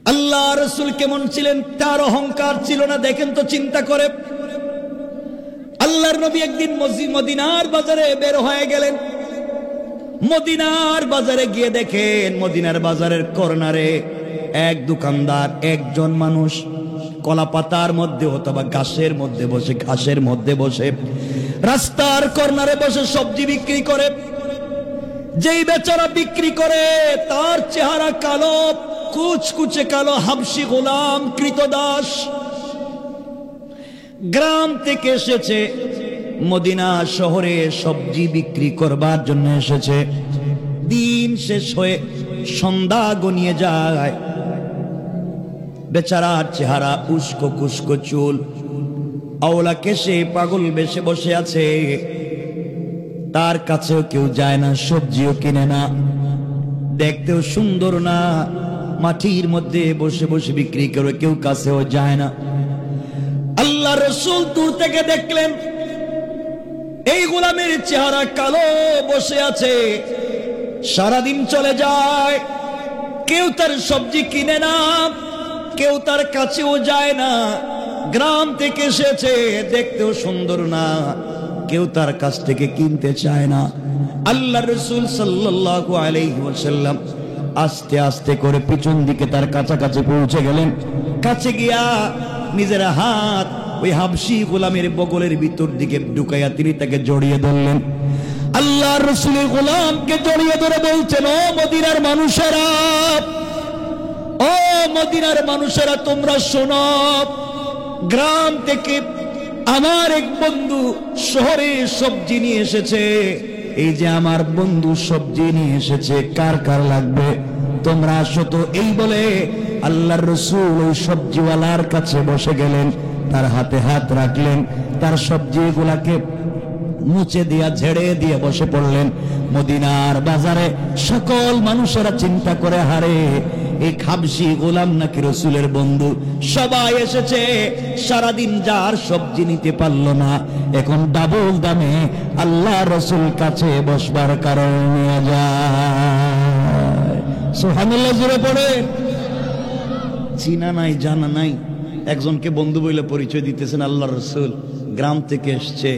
আল্লাহ রাসূল কেমন ছিলেন, তার অহংকার ছিল না। দেখেন তো, চিন্তা করে, আল্লাহর নবী একদিন মদিনার বাজারে বের হয়ে গেলেন। মদিনার বাজারে গিয়ে দেখেন, মদিনার বাজারের কর্নারে এক দোকানদার, একজন মানুষ কলা পাতার মধ্যে অথবা ঘাসের মধ্যে বসে রাস্তার কর্নারে বসে সবজি বিক্রি করে। যেই বেচারা বিক্রি করে তার চেহারা কালো, কুচকুচে কালো, হাবশি গোলাম কৃতদাস, গ্রাম থেকে এসেছে, মদিনা শহরে সবজি বিক্রি করবার জন্য এসেছে। দিন শেষ হয়ে সন্ধ্যা গনিয়ে যায়, বেচারার চেহারা উস্কো কুস্কো চুল, আওলা কেশে, পাগল বেশে বসে আছে। তার কাছেও কেউ যায় না, সবজিও কিনে না, দেখতেও সুন্দর না, মাটির মধ্যে বসে বসে বিক্রি করে, কেউ কাছেও যায় না। আল্লাহ রাসূল দূর থেকে দেখলেন এই গোলামের চেহারা কালো, বসে আছে, সারাদিন চলে যায়, কেউ তার সবজি কিনে না, কেউ তার কাছেও যায় না। গ্রাম থেকে এসেছে, দেখতেও সুন্দর না, কেউ তার কাছ থেকে কিনতে চায় না। আল্লাহ রাসূল সাল্লাল্লাহু আলাইহি ওয়াসাল্লাম আস্তে আস্তে করে পিছন দিকে তার কাছাকাছি পৌঁছে গেলেন। কাছে গিয়া নিজের হাত ওই হাবশি গোলামের বগলের ভিতর দিকে ঢুকাইয়া তিনি তাকে জড়িয়ে ধরলেন। আল্লাহর রাসূলের গোলামকে জড়িয়ে ধরে বলছেন, ও মদিনার মানুষেরা, ও মদিনার মানুষেরা, তোমরা শোনো, গ্রাম থেকে আমার এক বন্ধু শহরে সবজি নিয়ে এসেছে। এই যে আমার বন্ধু সবজি নিয়ে এসেছে, কার কার লাগবে তোমরা আসো তো। এই বলে আল্লাহর রাসূল ওই সবজিওয়ালার কাছে বসে গেলেন, তার হাতে হাত রাখলেন, তার সবজিগুলাকে মুছে দিয়া ঝেড়ে দিয়ে বসে পড়লেন। মদিনার বাজারে সকল মানুষেরা চিন্তা করে, হারে এই হাবশি গোলাম নাকি রাসূলের বন্ধু। সবাই এসেছে, সারাদিন যার সবজি নিতে পারলো না, এখন ডাবল দামে আল্লাহ রাসূল কাছে বসবার কারণে নিয়ে যায়। সুবহানাল্লাহ, জোরে পড়ে। চিনা নাই, জানা নাই, একজনকে বন্ধু বলে পরিচয় দিতেছেন আল্লাহ রাসূল, গ্রাম থেকে এসছে,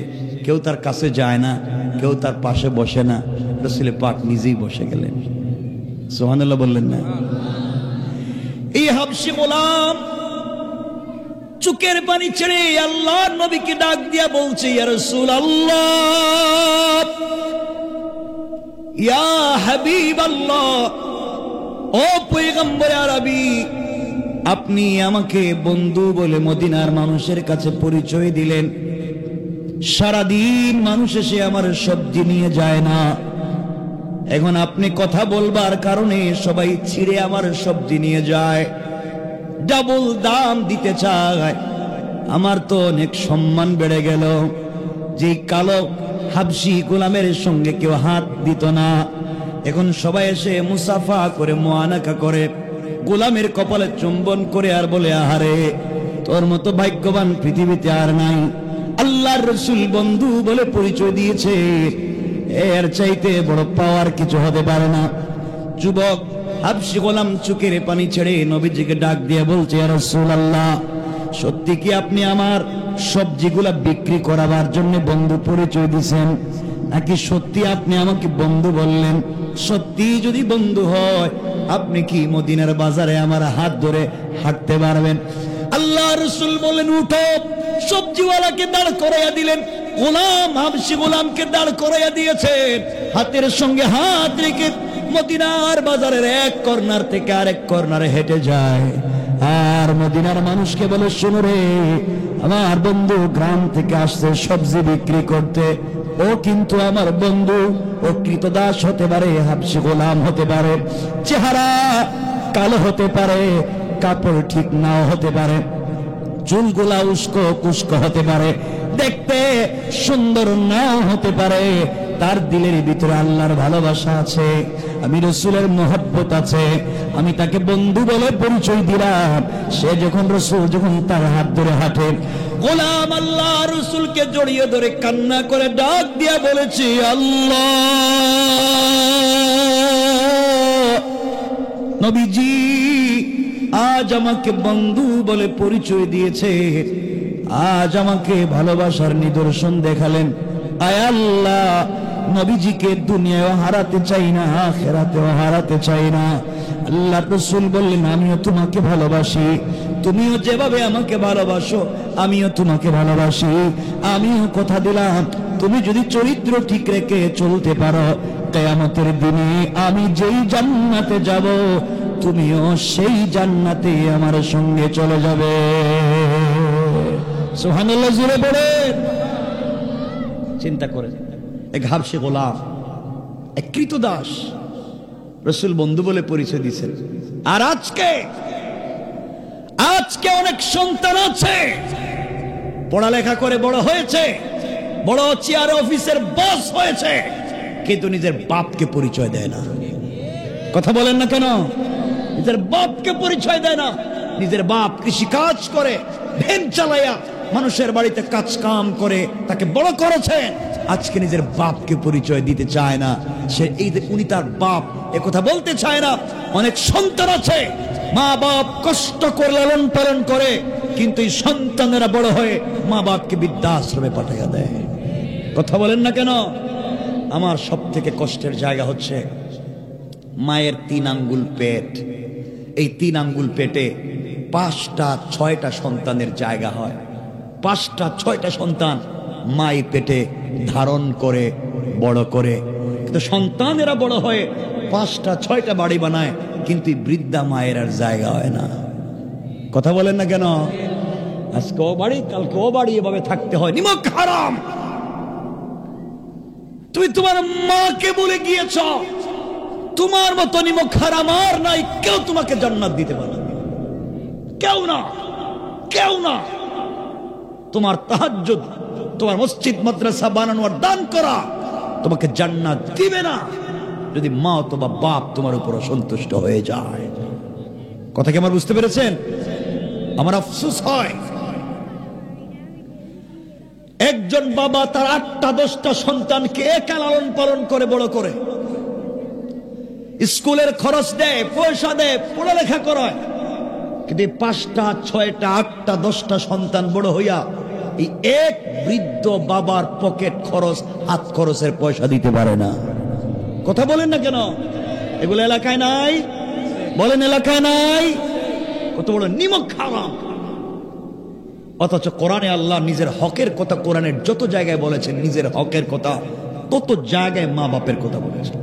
কেউ তার কাছে যায় না, কেউ তার পাশে বসে না, রাসূল পাক নিজেই বসে গেলেন। সুবহানাল্লাহ বললেন না? এই হাবশি গোলাম চোখের পানি ছেড়ে আল্লাহর নবীকে ডাক দিয়া বলছে, ইয়া রাসূলুল্লাহ, ইয়া হাবিবাল্লাহ, ও পয়গম্বর আরবি, আপনি আমাকে বন্ধু বলে মদিনার মানুষের কাছে পরিচয় দিলেন। সারাদিন মানুষ এসে আমার সবজি নিয়ে যায় না, এখন আপনি কথা বলবার কারণে সবাই ছিঁড়ে আমার সবজি নিয়ে যায়, ডাবল দাম দিতে চায়। আমার তো অনেক সম্মান বেড়ে গেল। যে কালো হাবশি গোলামের সঙ্গে কেউ হাত দিত না, এখন সবাই এসে মুসাফা করে, মুআনাকা করে, গোলামের কপালে চুম্বন করে আর বলে, আহারে তোর মতো ভাগ্যবান পৃথিবীতে আর নাই। আল্লাহর রাসূল বন্ধু বলে পরিচয় দিয়েছে, এর চাইতে বড় পাওয়ার কিছু হতে পারে না। যুবক হাবশি গোলাম চোখের পানি ছেড়ে নবীজিকে ডাক দিয়ে বলছে, ইয়া রাসূলুল্লাহ, সত্যি কি আপনি আমার সবজিগুলা বিক্রি করাবার জন্য বন্ধু পরিচয় দিয়েছেন, নাকি সত্যি আপনি আমাকে বন্ধু বললেন? সত্যি যদি বন্ধু হয়, আপনি কি মদিনার বাজারে আমার হাত ধরে হাঁটতে পারবেন? আল্লাহ রাসূল বলেন, উঠো। সবজিওয়ালাকে দাঁড় করাইয়া দিলেন, গোলাম হাবশি গোলামকে দাঁড় করাইয়া দিয়েছেন। হাতের সঙ্গে হাত রেখে মদিনার বাজারের এক কর্নার থেকে আরেক কর্নারে হেঁটে যায়, আর মদিনার মানুষকে বলে, শোনো রে, আমার বন্ধু গ্রাম থেকে আসছে সবজি বিক্রি করতে, ও কিন্তু আমার বন্ধু, ও কৃতদাস হতে পারে, হাবশি গোলাম হতে পারে, চেহারা কালো হতে পারে, কাপড় ঠিক নাও হতে পারে, চুলগুলা উস্কো কুস্কো হতে পারে, দেখতে সুন্দর নাও হতে পারে, তার দিলের ভিতরে আল্লাহর ভালোবাসা আছে, আমি রাসূলের মহব্বত আছে, আমি তাকে বন্ধু বলে পরিচয় দিলাম। সে যখন রাসূল যখন তার হাত ধরে হাঁটে, গোলাম আল্লাহ রাসূলকে জড়িয়ে ধরে কান্না করে ডাক দিয়া বলেছে, আল্লাহ নবীজি আজ আমাকে বন্ধু বলে পরিচয় দিয়েছে, আজ আমাকে ভালোবাসার নিদর্শন দেখালেন। আয় আল্লাহ, নবীজিকে দুনিয়ায় হারাতে চাই না, আখিরাতেও হারাতে চাই না। আল্লাহ রাসূল বললেন, আমিও তোমাকে ভালোবাসি, তুমিও যেভাবে আমাকে ভালোবাসো আমিও তোমাকে ভালোবাসি। আমিও কথা দিলাম, তুমি যদি চরিত্র ঠিক রেখে চলতে পারো, কিয়ামতের দিনে আমি যেই জান্নাতে যাব তুমিও সেই জান্নাতে আমার সঙ্গে চলে যাবে। সুবহানাল্লাহ, জোরে পড়ে। চিন্তা করে, এক হাবশী গোলাম, এক কৃতদাস, রাসূল বন্ধু বলে পরিচয় দিয়েছেন। আর আজকে অনেক সন্তান আছে, পড়ালেখা করে বড় হয়েছে, বড় চেয়ার অফিসের বস হয়েছে, কিন্তু নিজের বাপকে পরিচয় দেয় না। কথা বলেন না কেন? নিজের বাপকে পরিচয় দেয় না। নিজের বাপ কৃষিকাজ করে, ভ্যান চালায়া মানুষের বাড়িতে কাজ কাম করে তাকে বড় করেছেন, আজকে নিজের বাপকে পরিচয় দিতে চায় না। সে এই যে উনি তার বাপ এ কথা বলতে চায় না। অনেক সন্তান আছে, মা বাপ কষ্ট করে লালন পালন করে, কিন্তু এই সন্তানেরা বড় হয়ে মা বাপকে বৃদ্ধাশ্রমে পাঠিয়ে দেয়। কথা বলেন না কেন? আমার সব থেকে কষ্টের জায়গা হচ্ছে মায়ের 3 আঙ্গুল পেট। এই 3 আঙ্গুল পেটে 5টা 6টা সন্তানের জায়গা হয়। 5টা 6টা সন্তান মাই পেটে ধারণ করে বড় করে, কিন্তু সন্তানেরা বড় হয়ে 5টা 6টা বাড়ি বানায়, কিন্তু বৃদ্ধা মায়ের আর জায়গা হয় না। কথা বলেন না কেন? আজকে ও বাড়ি, কালকে ও বাড়ি, এভাবে থাকতে হয়। নিমক হারাম। তুমি তোমার মাকে বলে গিয়েছ, তোমার মতো নিমক হারাম আর নাই, কেউ তোমাকে জান্নাত দিতে পারে না, কেউ না, কেউ না। তোমার তাহাজ্জুদ, তোমার মসজিদ মাদ্রাসা বানানো আর দান করা তোমাকে জান্নাত দিবে না যদি মা অথবা বাপ তোমার উপর সন্তুষ্ট হয়ে যায়। কথা কি আমার বুঝতে পেরেছেন? আমার আফসোস হয়, একজন বাবা তার 8টা 10টা সন্তানকে একা লালন পালন করে বড় করে, স্কুলের খরচ দেয়, পয়সা দেয়, পড়ালেখা করায়, কিন্তু 5টা 6টা 8টা 10টা সন্তান বড় হইয়া এই এক বৃদ্ধ বাবার পকেট খরচ, হাত খরচের পয়সা দিতে পারে না। কথা বলেন না কেন? এগুলো এলাকায় নাই? বলেন এলাকায় নাই? কত বড় নিমক হারাম। অথচ কোরআনে আল্লাহ নিজের হকের কথা, কোরআনের যত জায়গায় বলেছেন নিজের হকের কথা, তত জায়গায় মা বাপের কথা বলেছেন।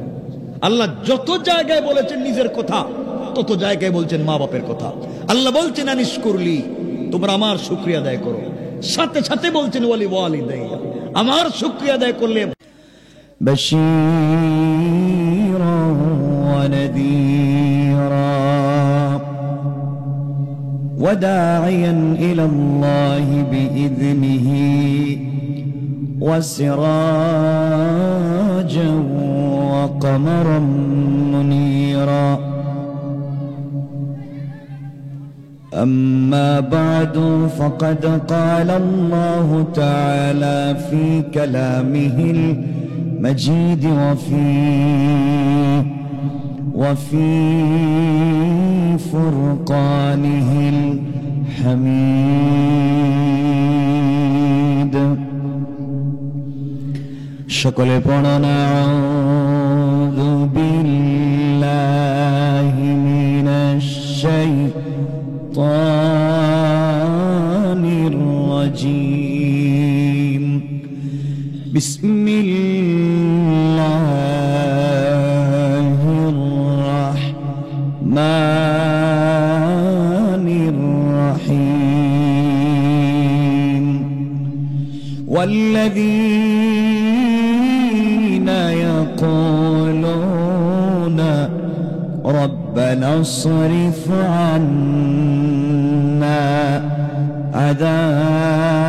আল্লাহ যত জায়গায় বলেছেন নিজের কথা, তত জায়গায় বলছেন মা বাপের কথা। আল্লাহ বলছেন আনিস করলি, তোমরা আমার শুকরিয়া আদায় করো, সাথে সাথে বলছেন ওয়ালি ওয়ালিদাইয়া, আমার শুকরিয়া আদায় করলে। বাশীরা ওয়া নাযীরা ওয়া দাঈয়ান ইলাল্লাহি বিইذনিহি ওয়া সিরাজান ওয়া কমারান মুনীরা। أما بعد فقد قال الله تعالى في كلامه المجيد وفي فرقانه الحميد। সকলে পড়ুন আউযু বিল্লাহি মিনাশ শাইতানির রাজীম। বিসমিল্লাহির রাহমানির রাহিম। والذين يقولون ربنا اصرف عنا عذاب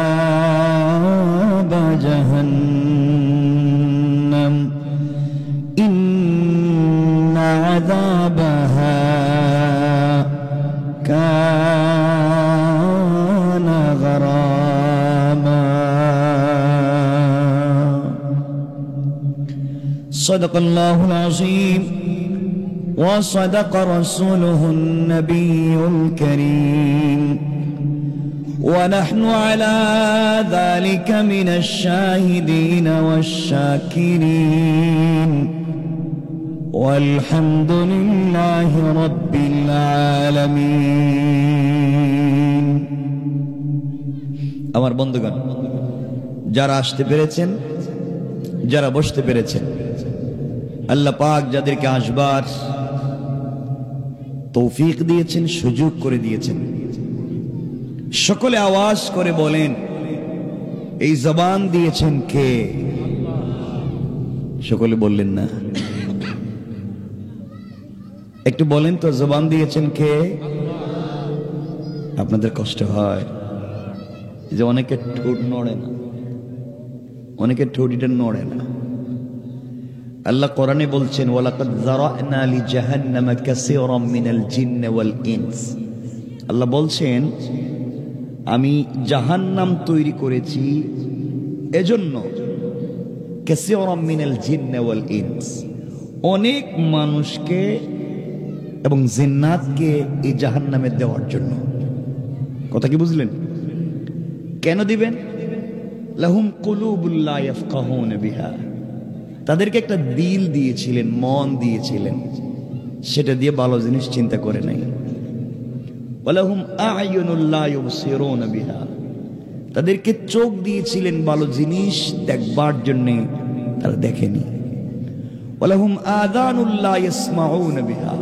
جهنم إن عذابها كان غراما। صدق الله العظيم وصدق رسوله النبي الكريم ونحن على ذلك من الشاهدين والشاكرين والحمد لله رب العالمين আমার বন্ধুগণ যারা আসতে পেরেছেন যারা বসতে পেরেছেন আল্লাহ পাক যাদেরকে আসবার তৌফিক দিয়েছেন সুযোগ করে দিয়েছেন সকলে আওয়াজ করে বলেন এই জবান দিয়েছেন কে সকলে বললেন না একটু বলেন তো জবান দিয়েছেন কে আপনাদের কষ্ট হয় যে অনেকে ঠোঁট নড়ে না অনেকে ঠোঁটিটা নড়ে না আল্লাহ কোরআনে বলছেন ওয়ালাকাদ যারা'না লিজাহান্নামা কাসীরাম মিনাল জিন্নি ওয়াল ইনস আল্লাহ বলছেন আমি জাহান্নাম তৈরি করেছি এজন্য কাসীরাম মিনাল জিন্নি ওয়াল ইনস অনেক মানুষকে এবং জিন্নাতকে এই জাহান্নামে দেওয়ার জন্য কথা কি বুঝলেন কেন দিবেন লাহুম কুলুবুল লা ইয়াফকাহুনা বিহা তাদেরকে একটা দিল দিয়েছিলেন মন দিয়েছিলেন সেটা দিয়ে ভালো জিনিস চিন্তা করে নাই ওয়ালাহুম আ'য়ুনুল লা ইউবসিরুনা বিহা তাদেরকে চোখ দিয়েছিলেন ভালো জিনিস দেখবার জন্য তারা দেখেনি ওয়ালাহুম আযানুল লা ইয়াসমাউনা বিহা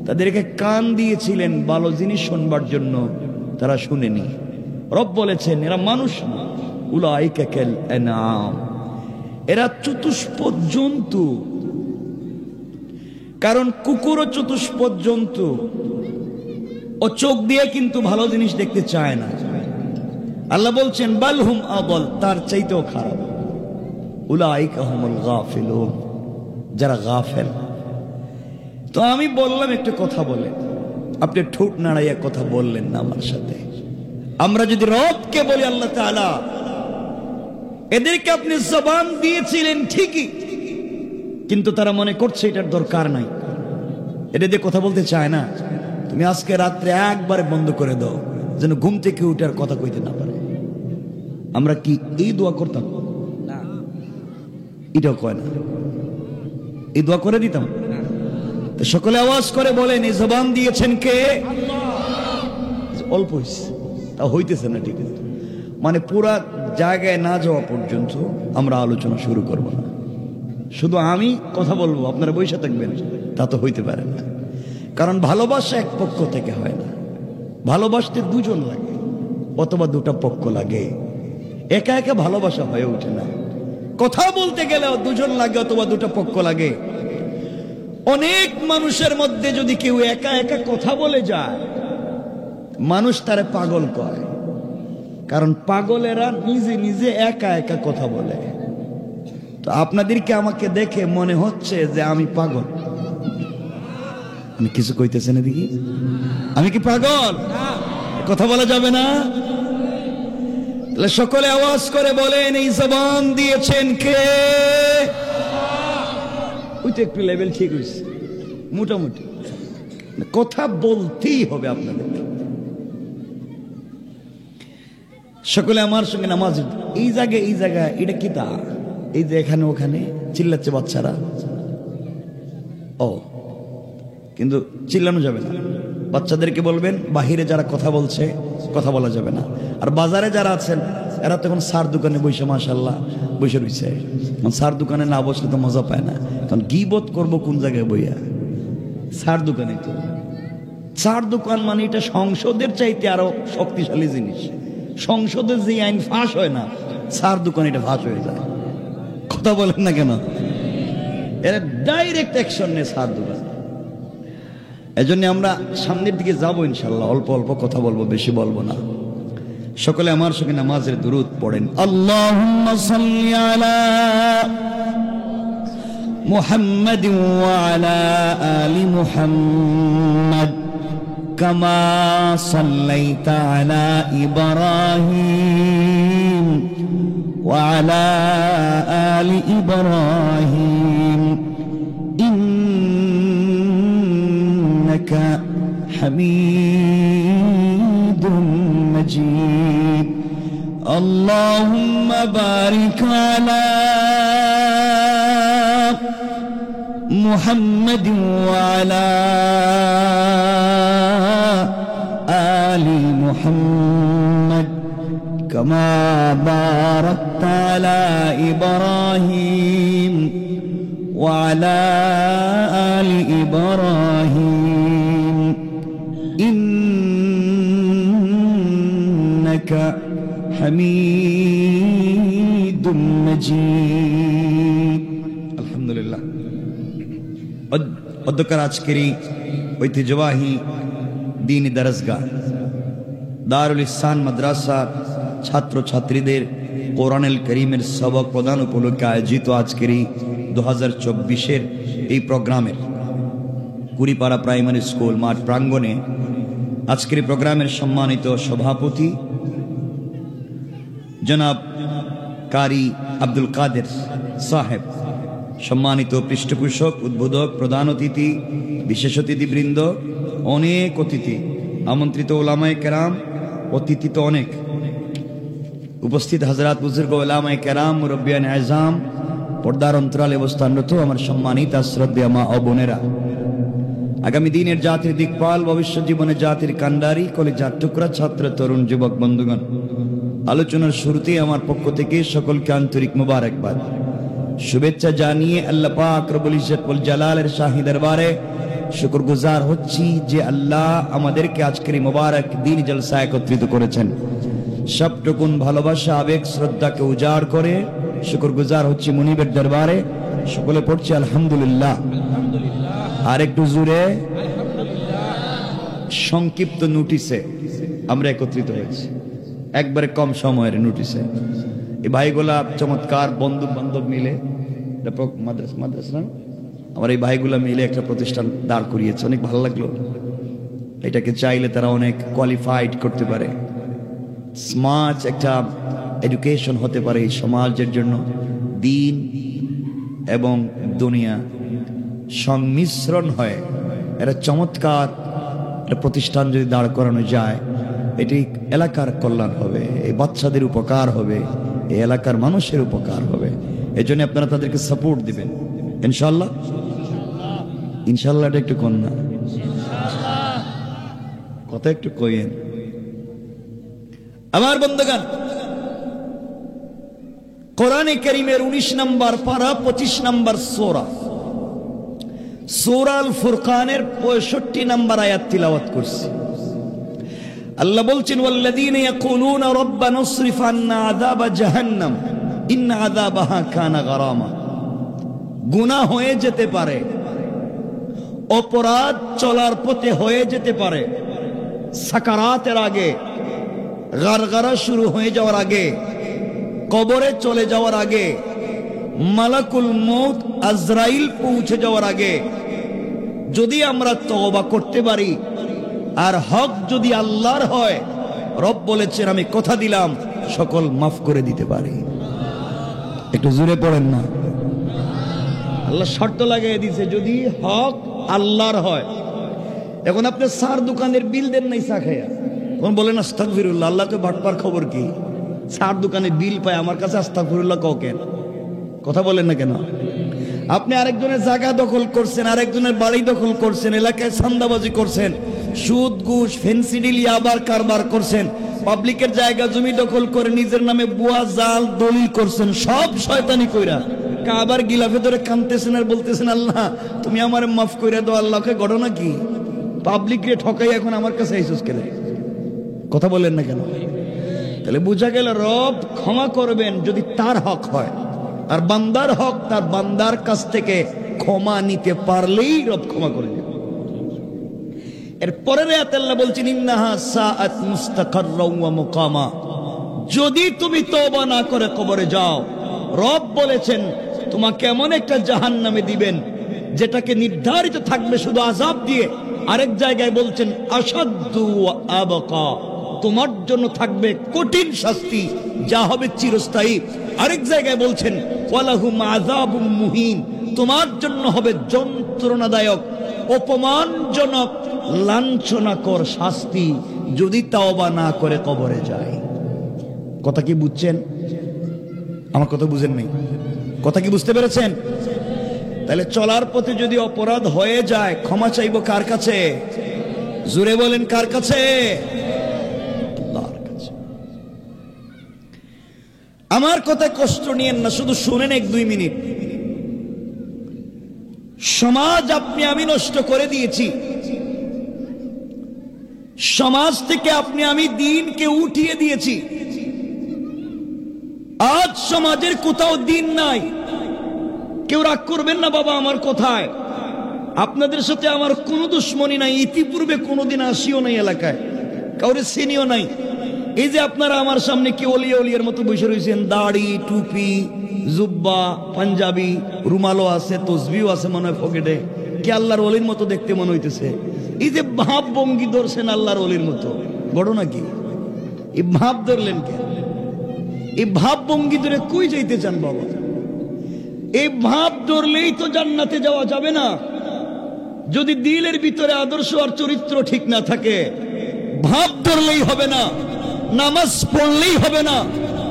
তাদেরকে কান দিয়েছিলেন ভালো জিনিস শুনবার জন্য তারা শুনেনি রব বলেছেন এরা মানুষ না উলাইকা কাল আনআম এরা চতুষ্পদ জন্তু কারণ কুকুরও চতুষ্পদ জন্তু ও চোখ দিয়ে কিন্তু ভালো জিনিস দেখতে চায় না আল্লাহ বলছেন বালহুম আদল তার চাইতেও খারাপ উলাইকা হুমুল গাফিলুন যারা গাফেল তো আমি বললাম একটা কথা বলে আপনি ঠোঁট নাড়াইয়া কথা বললেন না আমার সাথে আমরা যদি রবকে বলি আল্লাহ তাআলা এদেরকে আপনি জবান দিয়েছিলেন ঠিকই কিন্তু তারা মনে করছে এটার দরকার নাই এটা দিয়ে কথা বলতে চায় না তুমি আজকে রাত্রে একবারে বন্ধ করে দাও যেন ঘুম থেকে উঠে আর কথা কইতে না পারে আমরা কি এই দোয়া করতাম না এটাও কয় না এই দোয়া করে দিতাম তো সকলে আওয়াজ করে বলেন এই জবান দিয়েছেন কে অল্প তা হইতেছে না ঠিক মানে পুরা জায়গায় না যাওয়া পর্যন্ত আমরা আলোচনা শুরু করব না শুধু আমি কথা বলবো আপনারা বসে থাকবেন তা তো হইতে পারে না কারণ ভালোবাসা এক পক্ষ থেকে হয় না ভালোবাসতে দুজন লাগে অথবা দুটো পক্ষ লাগে একা একা ভালোবাসা হয়ে ওঠে না কথা বলতে গেলেও দুজন লাগে অথবা দুটো পক্ষ লাগে অনেক মানুষের মধ্যে যদি কেউ একা একা কথা বলে যায় মানুষ তারে পাগল কয় কারণ পাগলেরা নিজে নিজে একা একা কথা বলে তো আপনাদেরকে আমাকে দেখে মনে হচ্ছে যে আমি পাগল আমি কিছু কইতেছেন এদিকে আমি কি পাগল কথা বলা যাবে না তাহলে সকলে আওয়াজ করে বলেন এই জবান দিয়েছেন কে ওইটা একটু লেভেল ঠিক হয়েছে মোটামুটি কথা বলতেই হবে আপনাদেরকে সকলে আমার সঙ্গে নামাজ এই জায়গায় এটা কি তা এই যে এখানে ওখানে চিল্লাচ্ছে বাচ্চারা ও কিন্তু চিল্লানো যাবে না বাচ্চাদেরকে বলবেন বাহিরে যারা কথা বলছে কথা বলা যাবে না আর বাজারে যারা আছেন এরা তখন সার দোকানে বসে মাশাআল্লাহ বসে রয়েছে সার দোকানে না বসলে তো মজা পায় না কারণ গীবত করব কোন জায়গায় বইয়া সার দোকানে তো সার দোকান মানে এটা সংসদের চাইতে আরো শক্তিশালী জিনিস সংসদের যে আইন ফাঁস হয় না সার দোকান এটা ফাঁস হয়ে যায় কথা বলেন না কেন এরা ডাইরেক্ট অ্যাকশন নেয় সার দোকান এজন্য আমরা সামনের দিকে যাবো ইনশাআল্লাহ অল্প অল্প কথা বলবো বেশি বলবো না সকলে আমার সঙ্গে নামাজের দুরূদ পড়েন আল্লাহুম্মা সাল্লি আলা মুহাম্মাদিন ওয়া আলা আলি মুহাম্মাদ কামা সাল্লাইতা আলা ইব্রাহিম ওয়া আলা আলি ইব্রাহিম হামিদুম মাজিদ। আল্লাহুম্মা বারিক আলা মুহাম্মাদিন ওয়া আলা আলি মুহাম্মাদ কামা বারাকতা আলা ইব্রাহিম ওয়া আলা আলি ইব্রাহিম ইন্নাকা হামিদুম মাজিদ। আলহামদুলিল্লাহ। অধ্যকার আজকের এই ঐতিহ্যবাহী দ্বীনি দরসগাহ দারুল ইহসান মাদ্রাসার ছাত্র ছাত্রীদের কোরআনুল কারীমের সবক প্রদান উপলক্ষে আয়োজিত আজকের এই 2024-এর এই প্রোগ্রামের কুড়িপাড়া প্রাইমারি স্কুল মাঠ প্রাঙ্গণে আজকের প্রোগ্রামের সম্মানিত সভাপতি জনাব কারি আব্দুল কাদের সাহেব, সম্মানিত পৃষ্ঠপোষক, উদ্বোধক, প্রধান অতিথি, বিশেষ অতিথিবৃন্দ, অনেক অতিথি, আমন্ত্রিত ওলামায়ে কেরাম, অতিথি তো অনেক, উপস্থিত হযরত বুজুর্গ ওলামায়ে কেরাম, মুরব্বিয়ান আযম, পর্দার অন্তরালে অবস্থানরত আমার সম্মানিত শ্রদ্ধেয় মা ও বোনেরা, আগামী দিনের জাতির দিকপাল, ভবিষ্যৎ জীবনে জাতির কান্ডারি, কলিজার টুকরা ছাত্র তরুণ যুবক বন্ধুগণ, আলোচনার শুরুতে আমার পক্ষ থেকে সকলকে আন্তরিক মুবারকবাদ, শুভেচ্ছা জানিয়ে আল্লাহ পাক রব্বুল ইজ্জত ওয়াল জালালের শাহী দরবারে শুকরগুজার হচ্ছি যে আল্লাহ আমাদেরকে আজকের এই মুবারক দ্বীনি জলসায় একত্রিত করেছেন। সবটুকুন ভালোবাসা, আবেগ, শ্রদ্ধাকে উজাড় করে শুকরগুজার হচ্ছি মুনিবের দরবারে। সকলে পড়ছি আলহামদুলিল্লাহ। আর একটু জোরে। সংক্ষিপ্ত নোটিশে আমরা একত্রিত হয়েছি, একবারে কম সময়ের নোটিশে। এই ভাইগুলা চমৎকার বন্ধু বান্ধব মিলে মাদ্রাসা আমার এই ভাইগুলা মিলে একটা প্রতিষ্ঠান দাঁড় করিয়েছে, অনেক ভালো লাগলো। এটাকে চাইলে তারা অনেক কোয়ালিফাইড করতে পারে, স্মার্ট একটা এডুকেশন হতে পারে এই সমাজের জন্য। দিন এবং দুনিয়া সংমিশ্রণ হয়ে একটা চমৎকার একটা প্রতিষ্ঠান যদি দাঁড় করানো যায়, এটি এলাকার কল্যাণ হবে, এই বাচ্চাদের উপকার হবে, এই এলাকার মানুষের উপকার হবে। এই জন্য আপনারা তাদেরকে সাপোর্ট দিবেন ইনশাল্লাহ। ইনশাল্লাহটা একটু কোন না, কথা একটু কইেন আমার বন্ধুগণ। কোরআনে কারীমের 19 নম্বর পারা 25 নম্বর সূরা, সূরা আল ফুরকানের 65 নম্বর আয়াত তিলাওয়াত করছি। আল্লাহ বলছেন, ওয়াল্লাযীনা ইয়াকুলুনা রাব্বানা ইসরিফ আন্না আযাবা জাহান্নাম ইন্না আযাবাহা কানা গারামা। গুনাহ হয়ে যেতে পারে, অপরাধ চলার পথে হয়ে যেতে পারে, সাকারাতের আগে, গারগারা শুরু হয়ে যাওয়ার আগে, কবরে চলে যাওয়ার আগে, মালাকুল মউত আজরাইল পৌঁছে যাওয়ার আগে যদি আমরা তওবা করতে পারি, আর হক যদি আল্লাহর হয়, রব বলেছেন আমি কথা দিলাম সকল মাফ করে দিতে পারি। একটু জোরে পড়েন না। আল্লাহ শর্ত লাগিয়ে দিয়েছে যদি হক আল্লাহর হয়। এখন আপনি সার দোকানের বিল দেন নাই চা খাইয়া, তখন বলেন আস্তাগফিরুল্লাহ, আল্লাহ তো বাটপার খবর কি, সার দোকানে বিল পায় আমার কাছে আস্তাগফিরুল্লাহ কও কেন? কথা বলেন না কেন? আপনি আরেকজনের জায়গা দখল করছেন, আরেকজনের বাড়ি দখল করছেন, এলাকায় চাঁদাবাজি করছেন, সুদ ঘুষ ফেন্সি ডিল ইয়াবার কারবার করছেন, পাবলিকের জায়গা জমি দখল করে নিজের নামে বুয়া জাল দলিল করছেন, সব শয়তানি কইরা কাবার গিলাফে ধরে কাঁদতেছেন আর বলতেছেন আল্লাহ তুমি আমার মাফ কইরা দাও। আল্লাহকে ঘটনা কি? পাবলিক রে ঠকাই এখন আমার কাছে আইসুস কেন? কথা বলেন না কেন? তাহলে বুঝা গেল রব ক্ষমা করবেন যদি তার হক হয়, আর বান্দার হক তার বান্দার কাছ থেকে ক্ষমা নিতে পারলেই রব ক্ষমা করে দেবে। এর পরের আয়াতে আল্লাহ বলছেন ইন্নাহা সাআত মুস্তাকাররাও ওয়া মুকামা। যদি তুমি তওবা না করে কবরে যাও, রব বলেছেন তোমাকে এমন একটা জাহান্নামে দিবেন যেটাকে নির্ধারিত থাকবে শুধু আযাব দিয়ে। আরেক জায়গায় বলছেন আশাদ্দু ওয়া আবকা, তোমার জন্য থাকবে কঠিন শাস্তি যা হবে চিরস্থায়ী। আরেক জায়গায় বলছেন ওয়ালাহুম আযাবুম মুহিন, তোমার জন্য হবে যন্ত্রণাদায়ক অপমানজনক লাঞ্ছনাকর শাস্তি যদি তাওবা না করে কবরে যায়। কথা কি বুঝছেন? আমার কথা বুঝেন নাই? কথা কি বুঝতে পেরেছেন? তাহলে চলার পথে যদি অপরাধ হয়ে যায় ক্ষমা চাইবো কার কাছে? জোরে বলেন কার কাছে? আল্লাহর কাছে। আমার কথা কষ্ট নিয়েন না, শুধু শুনেন 1-2 মিনিট। সমাজ আপনি আমি নষ্ট করে দিয়েছি। সমাজ থেকে আপনি আমি দিনকে উঠিয়ে দিয়েছি। আজ সমাজের কোথাও দিন নাই। কেউ রাগ করবেন না বাবা আমার কথায়, আপনাদের সাথে আমার কোনো দুশ্মনী নাই। ইতিপূর্বে কোনোদিন আসিও নাই, এলাকায় কাউরে চিনিও নাই। এই যে আপনারা আমার সামনে কি অলিয়া অলিয়ার মতো বসে রয়েছেন, দাড়ি টুপি জুব্বা পাঞ্জাবি রুমালও আছে, তসবিও আছে মনে হয় পকেটে, কি আল্লাহর অলির মতো দেখতে মনে হইতেছে। এই যে ভাব ভঙ্গি ধরছেন আল্লাহর অলির মতো, ঘটনা কি? এই ভাব ধরলেন কেন? এই ভাব ভঙ্গি ধরে কই যাইতে চান বাবা? এই ভাব ধরলেই তো জান্নাতে যাওয়া যাবে না। যদি দিলের ভিতরে আদর্শ আর চরিত্র ঠিক না থাকে, ভাব ধরলেই হবে না, নামাজ পড়লেই হবে না।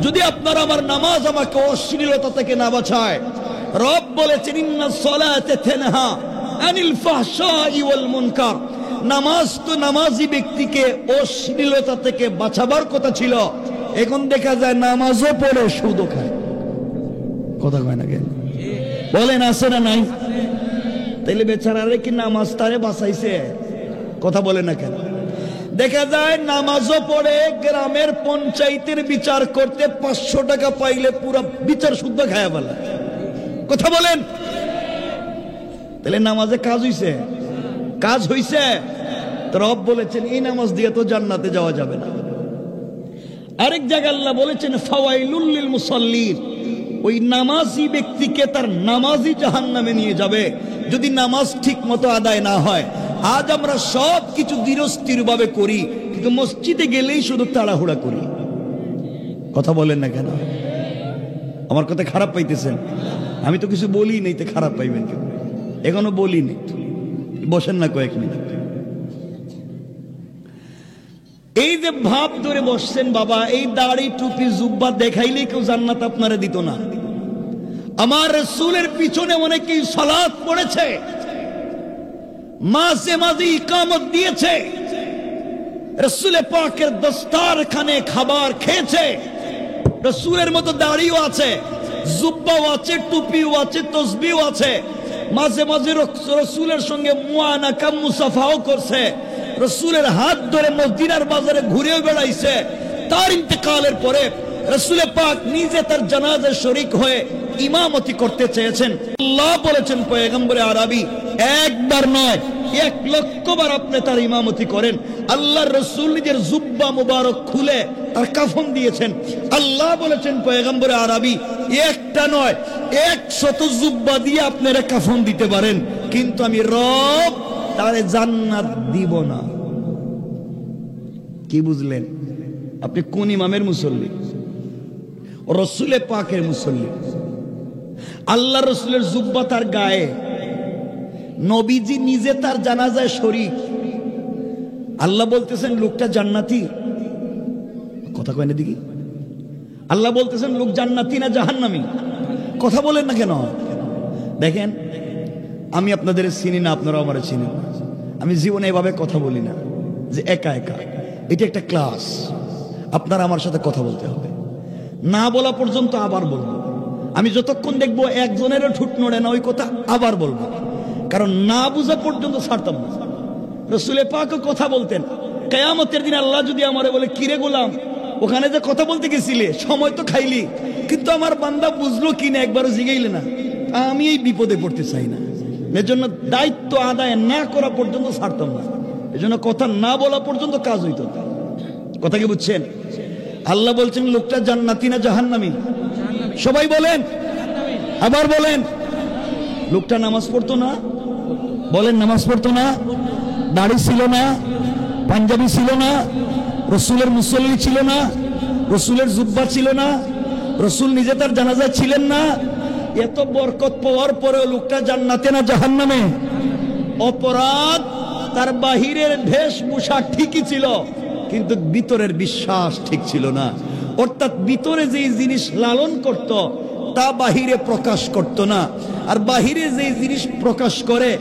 যদি আপনার আমার নামাজ আমাকে অশ্লীলতা থেকে না বাঁচায়, রব বলেছেন ইন্নাস সালাতা তানহা আনিল ফাহশাই ওয়াল মুনকার। নামাজ তো নামাজি ব্যক্তিকে অশ্লীলতা থেকে বাঁচাবার কথা ছিল। এখন দেখা যায় নামাজও পড়ে সুদও খায়। কথা কয় না কেন? বলেন আছে না নাই? তাইলে বেচারারে কি নামাজ তারে বাঁচাইছে? কথা বলে না কেন? দেখা যায় নামাজও পড়ে গ্রামের পঞ্চায়েতের বিচার করতে 500 টাকা পাইলে পুরো বিচার শুদ্ধ খায়া ফেলা। কথা বলেন। তাহলে নামাজে কাজ হইছে? কাজ হইছে? রব বলেছেন এই নামাজ দিয়ে তো জান্নাতে যাওয়া যাবে না। আরেক জায়গায় আল্লাহ বলেছেন ফাওয়াইলুল লিল মুসাল্লিন। ওই নামাজি ব্যক্তিকে তার নামাজি জাহান্নামে নিয়ে যাবে যদি নামাজ ঠিক মতো আদায় না হয়। আজ আমরা সব কিছু ধীরস্থির ভাবে করি, কিন্তু মসজিদে গেলেই শুধু তাড়াহুড়া করি। কথা বলেন না কেন? আমার কথা খারাপ পাইতেছেন? আমি তো কিছু বলি নেই, তো খারাপ পাইবেন কেন? এখনো বলি নেই। বসেন না কয়েক মিনিট। এই যে ভাব ধরে বসছেন বাবা, এই দাড়ি টুপি জুব্বা দেখাইলে কেউ জান্নাত আপনারা দিত না। আমার রাসূলের পিছনে অনেকেই সালাত পড়েছে, মাঝে মাঝে ইকামত দিয়েছে, রাসূলের পাকের দস্তারখানে খাবার খেয়েছে, রাসূলের মতো দাড়িও আছে, জুব্বাও আছে, টুপিও আছে, তসবিও আছে, মাঝে মাঝে রাসূলের সঙ্গে মুআনাকা মুসাফাও করছে, রাসূলের হাত ধরে মদিনার বাজারে ঘুরেও বেড়াইছে। তার ইন্তেকালের পরে রাসূলের পাক নিজে তার জানাজায় শরীক হয়ে ইমামতি করতে চেয়েছেন। আল্লাহ বলেছেন পয়গম্বরে আরবি একবার নয় 1,00,000 বার আপনি তার ইমামতি করেন। আল্লাহর রাসূল নিজের জুব্বা মুবারক খুলে তার কাফন দিয়েছেন। আল্লাহ বলেছেন পয়গম্বরে আরবি একটা নয় 100 জুব্বা দিয়ে আপনারা কাফন দিতে পারেন, কিন্তু আমি রব তারে জান্নাত দিব না। কি বুঝলেন? আপনি কোন ইমামের মুসল্লি? রাসূলের পাকের মুসল্লি। আল্লাহ রাসূলের জুব্বা তার গায়ে, নবীজি নিজে তার জানাজায় শরীক। আল্লাহ বলতেছেন লোকটা জান্নাতি। কথা কয় না দেখি? আল্লাহ বলতেছেন লোক জান্নাতি না জাহান্নামী? কথা বলেন না কেন? দেখেন, আমি আপনাদের চিনি না, আপনারাও আমারে চিনেন না। আমি জীবনে এভাবে কথা বলি না যে একা একা। এটা একটা ক্লাস, আপনারা আমার সাথে কথা বলতে হবে। না বলা পর্যন্ত আবার বলবো। আমি যতক্ষণ দেখবো একজনেরও ঠুট নড়ে না ওই কথা আবার বলবো, কারণ না বুঝা পর্যন্ত ছাড়তাম না। রাসূলের পাকও কথা বলতেন। কিয়ামতের দিন আল্লাহ যদি আমারে বলে কিরে গোলাম, ওখানে যে কথা বলতে গেছিলে সময় তো খাইলি, কিন্তু আমার বান্দা বুঝলো কিনা একবারও জিগাইলে না, আমি এই বিপদে পড়তে চাই না। এজন্য দায়িত্ব আদায় না করা পর্যন্ত ছাড়তাম না। এজন্য কথা না বলা পর্যন্ত কাজ হইতো। কথা কি বুঝছেন? আল্লাহ বলছেন লোকটা জান্নাতি না জাহান্নামী? সবাই বলেন, আবার বলেন। লোকটা নামাজ পড়তো না? বলেন নামাজ পড়তো না? দাড়ি ছিল না, পাঞ্জাবি ছিল না, রাসূলের মুসল্লি ছিল না, রাসূলের জুব্বা ছিল না, রাসূল নিজে তার জানাজা ছিলেন না। এত বরকত পাওয়ার পরেও লোকটা জান্নাতে না জাহান্নামে? অপরাধ তার বাহিরের বেশভূষা ঠিকই ছিল, কিন্তু ভিতরের বিশ্বাস ঠিক ছিল না। অর্থাৎ ভিতরে যে জিনিস লালন করত তা বাহিরে প্রকাশ করত না, আর বাহিরে যে জিনিস প্রকাশ করে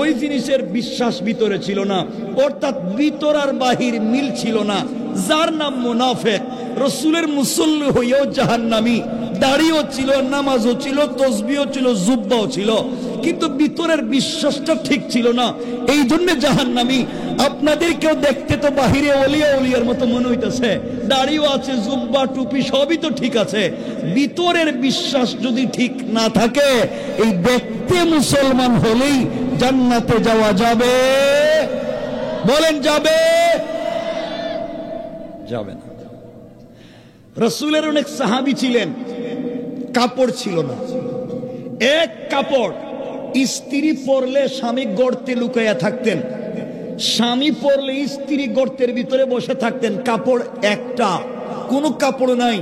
ওই জিনিসের বিশ্বাস ভিতরে ছিল না। অর্থাৎ ভিতর আর বাহির মিল ছিল না। যার নাম মুনাফিক, রাসূলের মুসল্লি হইয়াও জাহান্নামী, দাড়িও ছিল, নামাজও ছিল, তসবিহও ছিল, জুব্বাও ছিল, কিন্তু ভিতরের বিশ্বাসটা ঠিক ছিল না, এই জন্য জাহান্নামী। আপনাদেরকেও দেখতে তো বাহিরে ওলিয়া ওলিয়ার মতো মনে হইতেছে, দাড়িও আছে, জুব্বা টুপি সবই তো ঠিক আছে, ভিতরের বিশ্বাস যদি ঠিক না থাকে, এই ব্যক্তি মুসলমান হলেই জান্নাতে যাওয়া যাবে? বলেন যাবে? যাবে না। রাসূলের অনেক সাহাবী ছিলেন, কাপড় ছিল না। এক কাপড় স্ত্রী পরলে স্বামী গর্তে লুকাইয়া থাকতেন, স্বামী পরলে স্ত্রী গর্তের ভিতরে বসে থাকতেন। কাপড় একটা, কোনো কাপড় নাই,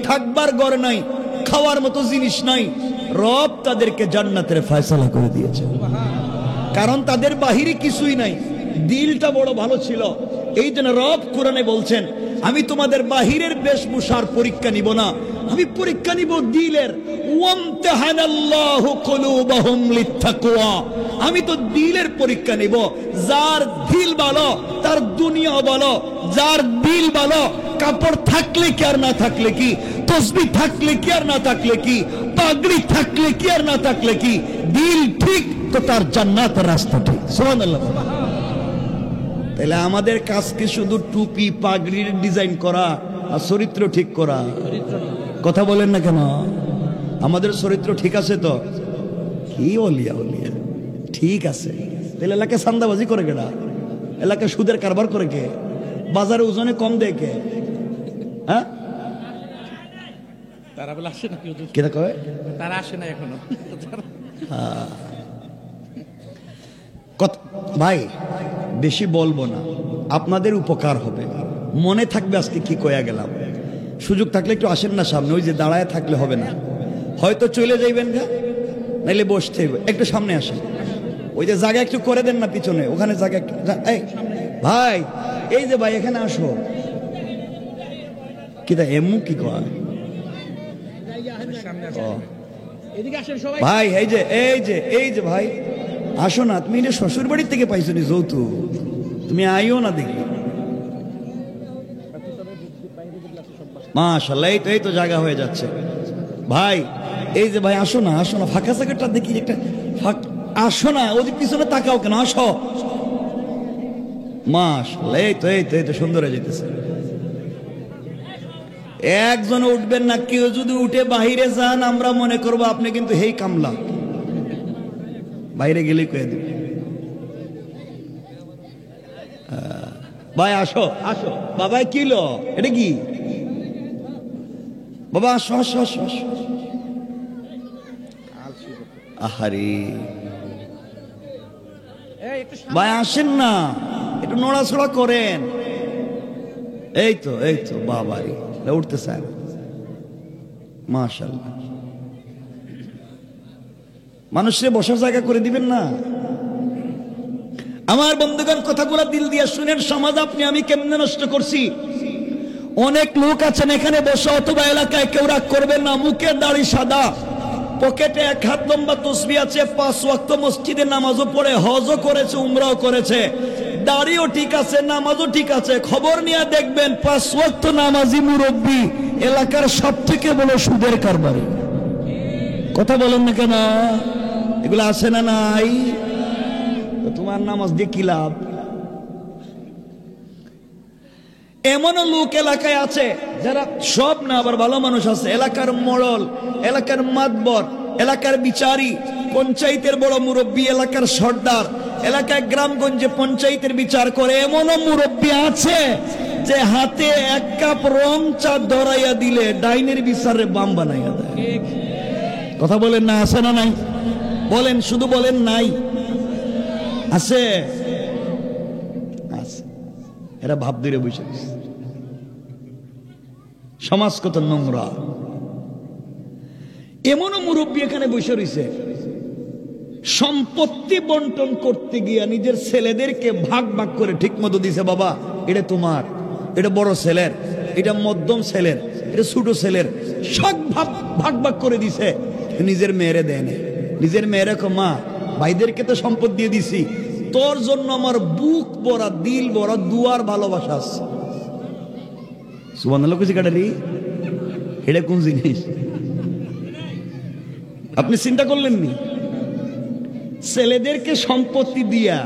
থাকবার ঘর নাই, খাওয়ার মতো জিনিস নাই। রব তাদেরকে জান্নাতের ফয়সালা করে দিয়েছে, কারণ তাদের বাহিরে কিছুই নাই, দিলটা বড় ভালো ছিল। এই জন্য রব কোরআনে বলছেন, আমি তোমাদের বাহিরের বেশভূষার পরীক্ষা নিব না, আমি পরীক্ষা নিব দিলের। ওয়ামতাহানাল্লাহু কুলুবাহুম লিত্তাকওয়া, আমি তো দিলের পরীক্ষা নিব। যার দিল ভালো তার দুনিয়া ভালো, যার দিল ভালো, কাপড় থাকলে কি আর না থাকলে কি, তসবিহ থাকলে কি আর না থাকলে কি, পাগড়ি থাকলে কি আর না থাকলে কি, দিল ঠিক তো তার জান্নাতের রাস্তা ঠিক। সুবহানাল্লাহ। তাহলে আমাদের কাজ কি শুধু টুপি পাগড়ির ডিজাইন করা আর চরিত্র ঠিক করা? কথা বলেন না কেন? আমাদের চরিত্র ঠিক আছে তো? কি ওলিয়া ওলিয়া ঠিক আছে, তাহলে এলাকায় চান্দাবাজি করে কেডা? এলাকায় সুদের কারবার করে কে? বাজারে ওজনে কম দেয় কে? হ্যাঁ, তারা বলে আসে না, কেটা কয় তারা আসে না এখনো। ভাই বেশি বলবো না, আপনাদের উপকার হবে, মনে থাকবে আজকে কি কয়া গেলাম। সুযোগ থাকলে একটু আসেন না সামনে, ওই যে দাঁড়ায় থাকলে হবে না, হয়তো চলে যাইবেন গা, নাইলে বসতে হবে। একটু সামনে আসেন, ওই যে জায়গা একটু করে দেন না পিছনে, ওখানে জায়গা একটু। এই ভাই, এই যে ভাই এখানে আসো। কি তা এমু কি কয় ভাই? এই যে ভাই আসো না, তুমি এটা শ্বশুর বাড়ির থেকে পাইছো নি যৌতুক, তুমি আইও না দেখি। মাশাআল্লাহ, এই তো জায়গা হয়ে যাচ্ছে ভাই। এই যে ভাই আসো না, আসো না, ফাঁকা জায়গাটা দেখি একটা আসো না, ওদের পিছনে তাকাও কেন, আসো। মাশাআল্লাহ, এই তো সুন্দর হয়ে যেতেছে। একজন উঠবেন না, কেউ যদি উঠে বাহিরে যান আমরা মনে করবো আপনি কিন্তু হেই কামলা, বাইরে গেলেই কয়ে দিবে। ভাই আসো আসো, বাবা কিলো এটা কি বাবা, আসো আসো আসো আসো। আহারে ভাই আসেন না, একটু নড়াচড়া করেন। এই তো বাবারি উঠতে চায়, মাশাআল্লাহ। মানুষের বসার জায়গা করে দিবেন না। আমার বন্ধুগণ, কথাগুলো দিল দিয়া শুনেন। সমাজ আপনি আমি কেমনে নষ্ট করছি। অনেক লোক আছেন এখানে বসে, অথবা এলাকায়, কেউ রাগ করবেন না, মুখের দাড়ি সাদা, পকেটে 1 হাত লম্বা তসবিহ আছে, 5 ওয়াক্ত মসজিদে নামাজও পড়ে, হজও করেছে, উমরাও করেছে, দাড়িও ঠিক আছে, নামাজও ঠিক আছে। খবর নিয়ে দেখবেন 5 ওয়াক্ত নামাজি মুরব্বী এলাকার সব থেকে বড় সুদের কারবারি। কথা বলেন না কেন? এগুলো আছে না নাই? তোমার নামাজ দিয়ে কি লাভ? এমনও লোক এলাকায় আছে যারা সব না, আবার ভালো মানুষ আছে, এলাকার মোড়ল, এলাকার মাতবর, এলাকার বিচারি, পঞ্চায়েতের বড় মুরব্বী, এলাকার সর্দার, এলাকায় গ্রামগঞ্জে পঞ্চায়েতের বিচার করে। এমনও মুরব্বী আছে যে হাতে 1 কাপ রং চা ধরাইয়া দিলে ডাইনের বিচারে বাম বানাইয়া দেয়। কথা বলেন না, আছে না নাই? বলেন, শুধু বলেন নাই। আছে, এরা ভাব ধরে বসে। সমাজ কত নোংরা। এমনও মুরব্বী এখানে বসে রয়েছে, সম্পত্তি বন্টন করতে গিয়া নিজের ছেলেদেরকে ভাগ ভাগ করে ঠিক মতো দিছে, বাবা এটা তোমার, এটা বড় ছেলের, এটা মধ্যম ছেলের, এটা ছোট ছেলের, সব ভাগ ভাগ করে দিছে, নিজের মেয়েরে দেয় না। নিজের মেয়েরে মা ভাইদেরকে তো সম্পদ দিয়ে দিছি, তোর জন্য আমার বুক ভরা দিল ভরা দুয়ার ভালোবাসা আছে। সুবহানাল্লাহ কিছু কাটারি, এটা কোন জিনিস আপনি চিন্তা করলেন নি? ছেলেদেরকে সম্পত্তি দিয়া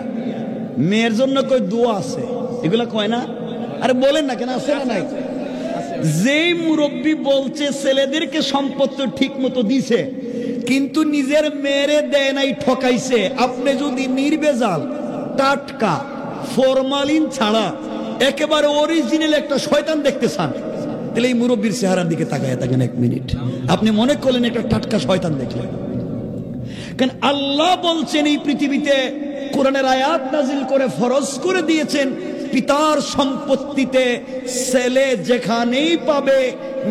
মেয়ের জন্য কই দোয়া আছে, এগুলা কয় না? আরে বলেন না কেন, আছে না নাই? যেই মুরব্বী বলছে ছেলেদেরকে সম্পত্তি ঠিক মতো দিছে কিন্তু নিজের মেয়েরে দেয় নাই, ঠকাইছে, আপনি যদি নির্ভেজাল টাটকা ফরমালিন ছাড়া একেবারে অরিজিনাল একটা শয়তান দেখতে চান, তাহলে এই মুরব্বীর চেহারার দিকে তাকায় থাকেন এক মিনিট, আপনি মনে করলেন একটা টাটকা শয়তান দেখলেন। কারণ আল্লাহ বলছেন এই পৃথিবীতে কোরআনের আয়াত নাজিল করে ফরজ করে দিয়েছেন, পিতার সম্পত্তিতে ছেলে যেখানেই পাবে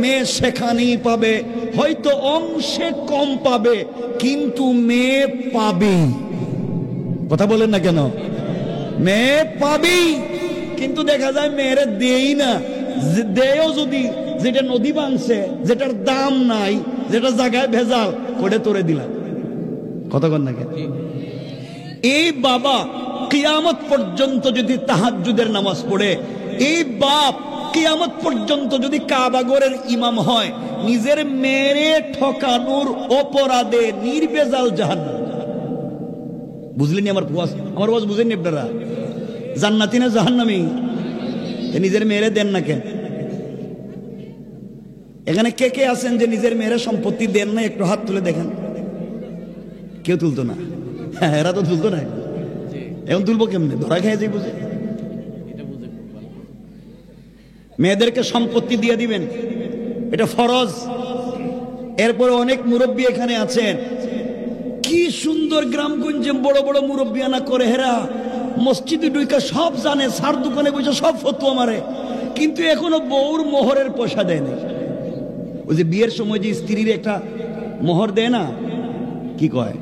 মেয়ে সেখানেই পাবে, হয়তো অংশে কম পাবে কিন্তু মেয়ে পাবে। কথা বলেন না কেন? মেয়ে পাবেই, কিন্তু দেখা যায় মেয়েরা দেই না, দেও যদি যেটা নদী ভাঙছে, যেটার দাম নাই, যেটা জায়গায় ভেজাল করে তোরে দিলাম। কথা কন না কেন? এই বাবা কিয়ামত পর্যন্ত যদি তাহাজ্জুদের নামাজ পড়ে, এই বাপ কিয়ামত পর্যন্ত যদি কাবাগরের ইমাম হয়, নিজের মেরে ঠকানোর অপরাধে নির্বেজাল জাহান্নাম। বুঝলেন আমার ওয়াজ বুঝেননি আপনারা? জান্নাতি না জাহান্নামী? নিজের মেয়েরে দেন না কেন? এখানে কে কে আছেন যে নিজের মেয়েরা সম্পত্তি দেন না? একটু হাত তুলে দেখেন। কেউ তুলতো না, এরা তো তুলতো না, এখন তুলবো কেমনে? ধরা খেয়ে যাই বুঝে। মেয়েদেরকে সম্পত্তি দিয়ে দিবেন, এটা ফরজ। এরপরে অনেক মুরব্বী এখানে আছেন, কি সুন্দর গ্রামগঞ্জে বড় বড় মুরব্বী আনা করে, হেরা মসজিদে ঢুইকা সব জানে, সার দোকানে বসে সব ফতোয়া মারে, কিন্তু এখনো বউর মোহরের পয়সা দেয় না। ওই যে বিয়ের সময় যে স্ত্রীর একটা মোহর দেয় না, কি কয়,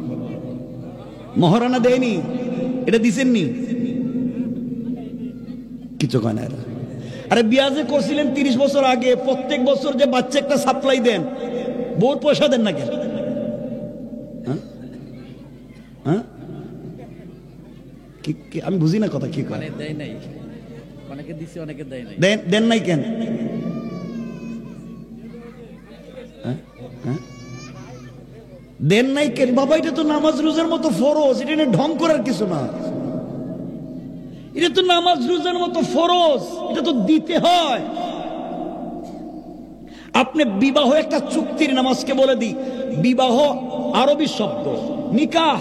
মহারানা দেয়নি, এটা দিছেননি, কিছু কয় না এরা। আরে বিয়া যে করছিলেন 30 বছর আগে, প্রত্যেক বছর যে বাচ্চা একটা সাপ্লাই দেন, বউর পয়সা দেন না কেন? হ্যাঁ, আমি বুঝি না কথা, কি কয়? দেয় নাই, অনেকে দিছে, অনেকে দেয় নাই। দেন নাই কেন? দেন নাই কেন বাবা? এটা তো নামাজ রোজার মতো ফরজ, এটা নিয়ে ঢং করার কিছু না। এটা তো নামাজ রোজার মতো ফরজ, এটা তো দিতে হয়। আপনি বিবাহ একটা চুক্তির নামাজকে বলে দিই, বিবাহ আরবি শব্দ নিকাহ,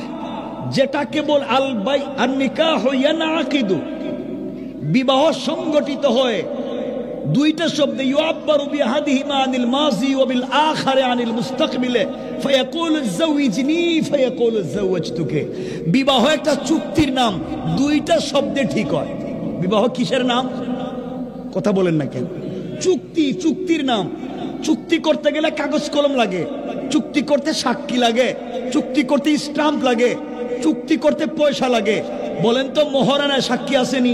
যেটা কেবল আল বাই আর নিকাহ ইয়ানাকিদু, বিবাহ সংগঠিত হয় দুইটা শব্দে, ইউআব্বারু বিহাদিহিমা আনিল মাযি ওয়া বিল আখারি আনিল মুস্তাকবিলে, ফায়াকুলু যাওইজনি ফায়াকুলু যাওয়াজতুকে। বিবাহ একটা চুক্তির নাম, দুইটা শব্দে ঠিক হয়। বিবাহ কিসের নাম? কথা বলেন না কেন? চুক্তি, চুক্তির নাম। চুক্তি করতে গেলে কাগজ কলম লাগে, চুক্তি করতে সাক্ষী লাগে, চুক্তি করতে স্টাম্প লাগে, চুক্তি করতে পয়সা লাগে। বলেন তো মোহরানায় সাক্ষী আসেনি,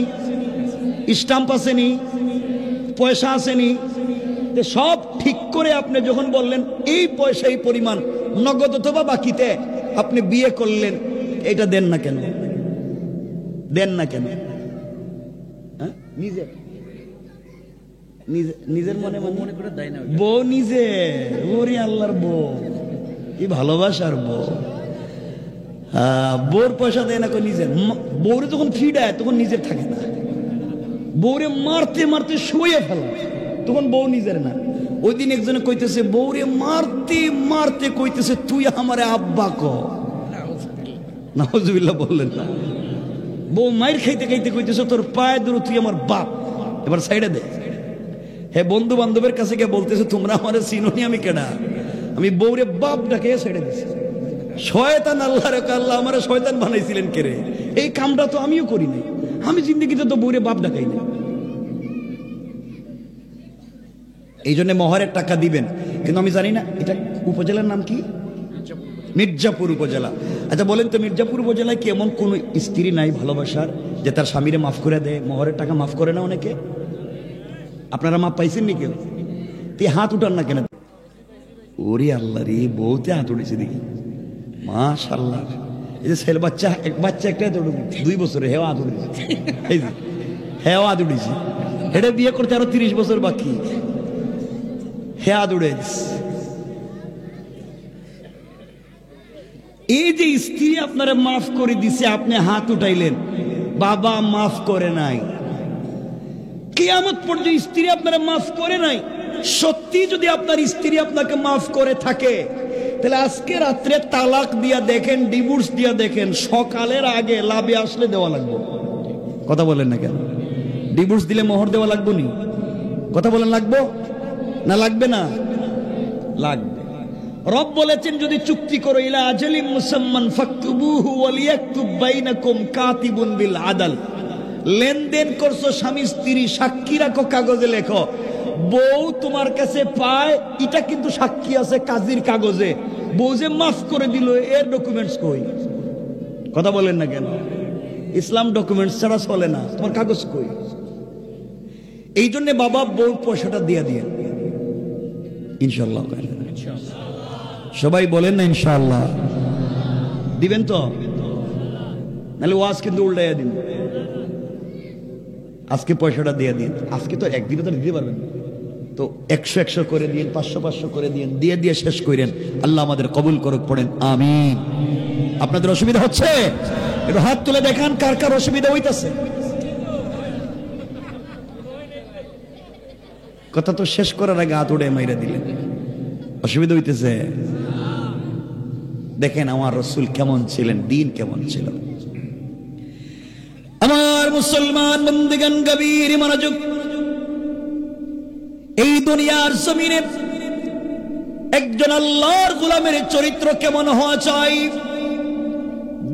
স্টাম্প আসেনি, পয়সা আসেনি? সব ঠিক করে আপনি যখন বললেন এই পয়সা এই পরিমাণ নগদ অথবা বাকিতে আপনি বিয়ে করলেন, এটা দেন না কেন? দেন না কেন? নিজে নিজের মনে মনে করে দেয় না বউ, নিজে ওরে আল্লাহর বউ, কি ভালোবাসার বউ। বউর পয়সা দেয় না, নিজের বউরে যখন ফি দেয় তখন নিজের থাকে না, বউরে মারতে মারতে শুয়ে ফেলা, তখন বউ নিজের না। ওই দিন একজনে কইতেছে, বউরে মারতে মারতে কইতেছে, তুই আমারে আব্বা ক। নাউজুবিল্লাহ বললেন না। বউ মাইর খাইতে খাইতে কইতেছে, তোর পায়ে ধরো, তুই আমার বাপ, এবার সাইডে দে। হে বন্ধু বান্ধবের কাছে গিয়ে বলতেছে, তোমরা আমারে চিনোনি, আমি কেডা? আমি বউরে বাপ ডাকে সাইডে দিছি। শয়তান, আল্লাহ রে আল্লাহ আমারে শয়তান বানাইছিলেন কে রে? এই কামটা তো আমিও করি নাই, আমি জিন্দগিতে তো বউরে বাপ ডাকাই না। এই জন্য মহরের টাকা দিবেন, কিন্তু আমি জানি না এটা উপজেলার নাম কি, মির্জাপুর উপজেলা। আচ্ছা বলেন তো, মির্জাপুর উপজেলায় কি এমন কোন স্ত্রী নাই ভালোবাসার যে তার স্বামীরে মাফ করে দেয়? মোহরের টাকা মাফ করে না অনেকে? আপনারা মাফ পাইছেন নি কেউ? তুই হাত উঠান না কেন? ওরে আল্লাহ রে, বউতে হাত উঠেছে দেখি, মাশাআল্লাহ। এই যে ছেলে বাচ্চা, এক বাচ্চা একটা 2 বছরে হেও হাত উঠেছে, এই যে হেও হাত উঠেছে। এটা বিয়ে করতে আরো 30 বছর বাকি, হে হাত উঠেছে। এই যে স্ত্রী আপনারা মাফ করে দিছে, আপনি হাত উঠাইলেন, বাবা মাফ করে নাই। কিয়ামত পর্যন্ত স্ত্রী আপনারা মাফ করে নাই। সত্যি যদি আপনার স্ত্রী আপনাকে মাফ করে থাকে, তাহলে আজকে রাত্রে তালাক দিয়া দেখেন, ডিভোর্স দিয়া দেখেন, সকালের আগে লাভে আসলে দেওয়া লাগবে। কথা বলেন না কেন? ডিভোর্স দিলে মোহর দেওয়া লাগবে নি? কথা বলেন, লাগবো না লাগবে না? লাগবে। রব বলেছেন যদি চুক্তি করো ইলা আজালিম মুসাম্মান ফাকতুবুহু ওয়ালিয়াকতুব বাইনাকুম কাতিবুন বিল আদল। লেনদেন করছো স্বামী স্ত্রী, সাক্ষী রাখো, কাগজে লেখো। বউ তোমার কাছে পায়, এটা কিন্তু সাক্ষী আছে কাজীর কাগজে। বউ যে মাফ করে দিল, এর ডকুমেন্টস কই? কথা বলেন না কেন? ইসলাম ডকুমেন্টস ছাড়া চলে না, তোমার কাগজ কই? এই জন্য বাবা বউ পয়সাটা দিয়ে দিয়ে ইনশাআল্লাহ। সবাই বলেন না ইনশাআল্লাহ? দিবেন তো? নাহলে ওয়াজ কিন্তু উল্টাইয়া দিন। আজকে পয়সাটা দিয়ে দিন। আজকে তো একদিনে তো দিতে পারবেন না, তো 100 করে দিন, 500 করে দিন, দিয়ে দিয়ে শেষ করেন। আল্লাহ আমাদের কবুল করুক, পড়েন আমিন। আপনাদের অসুবিধা হচ্ছে? একটু হাত তুলে দেখান কার কার অসুবিধা হইতাছে। কথা তো শেষ করার আগে হাত উড়ে মাইরা দিলেন। অসুবিধা হইতেছে? দেখেন আমার রাসূল কেমন ছিলেন, দিন কেমন ছিল। আমার মুসলমান বন্দেগান, গভীর মনোযোগ। এই দুনিয়ার জমিনে একজন আল্লাহর গোলামের চরিত্র কেমন হওয়া চাই?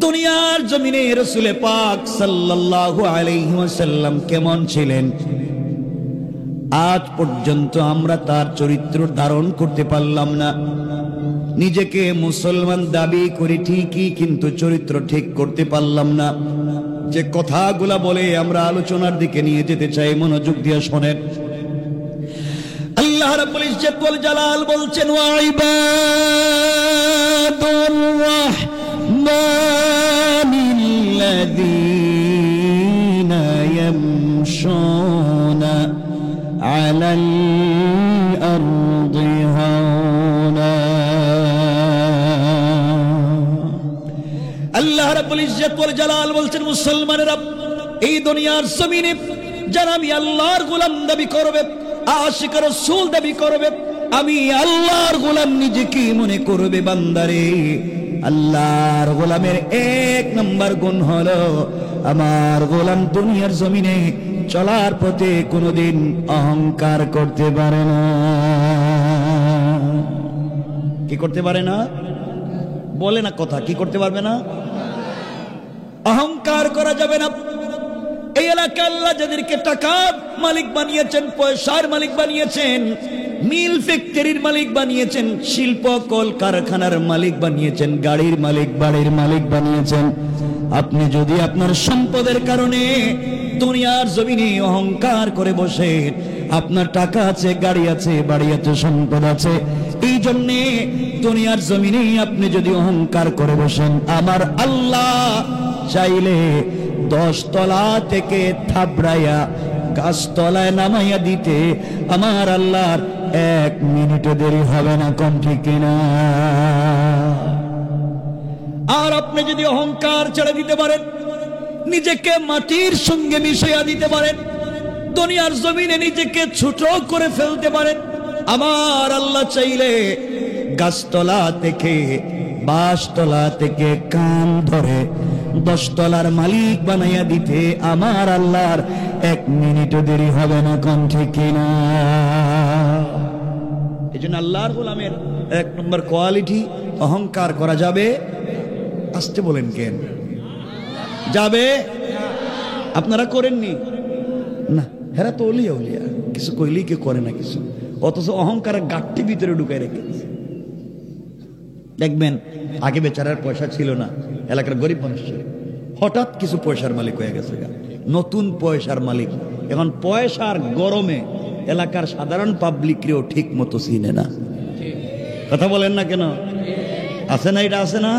দুনিয়ার জমিনে রাসূল পাক সাল্লাল্লাহু আলাইহি ওয়াসাল্লাম কেমন ছিলেন? আজ পর্যন্ত আমরা তার চরিত্র ধারণ করতে পারলাম না। নিজেকে মুসলমান দাবি করি ঠিকই, কিন্তু চরিত্র ঠিক করতে পারলাম না। যে কথাগুলা বলে আমরা আলোচনার দিকে নিয়ে যেতে চাই, মনোযোগ দিয়ে শোনেন। আল্লাহ রাব্বুল ইজ্জত ওয়াল জালাল বলছেন, ওয়া ইবাদুর রাহমানিল্লাযীনা ইয়ামশুনা আলাল আরদি হাওনা। আল্লাহ রাব্বুল ইজ্জত ওয়াল জালাল বলছেন, মুসলমানেরা এই দুনিয়ার জমিনে যারা আমি আল্লাহর গোলাম দাবি করবে, আশিক রাসূল দাবি করবে, আমি আল্লাহর গোলাম নিজেকে মনে করবে, বান্দারে আল্লাহর গোলামের 1 নম্বর গুণ হলো আমার গোলাম দুনিয়ার জমিনে চলার পথে কোনোদিন অহংকার করতে পারে না। কি করতে পারে না? বলে না কথা, কি করতে পারবে না? অহংকার করা যাবে না। এই এলাকা আল্লাহ যাদেরকে টাকার মালিক বানিয়েছেন, পয়সার মালিক বানিয়েছেন, মিল ফ্যাক্টরির মালিক বানিয়েছেন, শিল্প কল কারখানার মালিক বানিয়েছেন, গাড়ির মালিক, বাড়ির মালিক বানিয়েছেন, আপনি যদি আপনার সম্পদের কারণে দুনিয়ার জমিনে অহংকার করে বসে, আপনার টাকা আছে, গাড়ি আছে, বাড়ি আছে, সম্পদ আছে, এই জন্যে দুনিয়ার জমিনে আপনি যদি অহংকার করে বসেন, আমার আল্লাহ চাইলে 10 তলা থেকে থাবড়াইয়া গাছতলায় নামাইয়া দিতে আমার আল্লাহর 1 মিনিটও দেরি হবে না। কোন ঠিক কিনা? আর আপনি যদি অহংকার ছেড়ে দিতে পারেন, নিজেকে মাটির সঙ্গে মিশিয়ে দিতে পারেন, দুনিয়ার জমিনে নিজেকে ছোট করে ফেলতে পারেন, আমার আল্লাহ চাইলে গাছতলা থেকে, বাঁশতলা থেকে কান ধরে 10 তলার মালিক বানাইয়া দিতে আমার আল্লাহর 1 মিনিটও দেরি হবে না। কোন ঠিক কিনা? এই জন্য আল্লাহর গোলামের 1 নম্বর কোয়ালিটি, অহংকার করা যাবে। আসতে বলেন কেন? যাবে? আপনারা করেননি না? হেরা তো ওলিয়া ওলিয়া, কিছু কইলেই কেউ করে না কিছু, অথচ অহংকারের গাঠটি ভিতরে ঢুকাই রেখেছে। দেখবেন আগে বেচারার পয়সা ছিল না, এলাকার গরিব মানুষ ছিল, হঠাৎ কিছু পয়সার মালিক হয়ে গেছে, নতুন পয়সার মালিক। এখন পয়সার গরমে এলাকার সাধারণ পাবলিকরেও ঠিক মতো চিনে না। কথা বলেন না কেন? আছে না? এটা আছে না?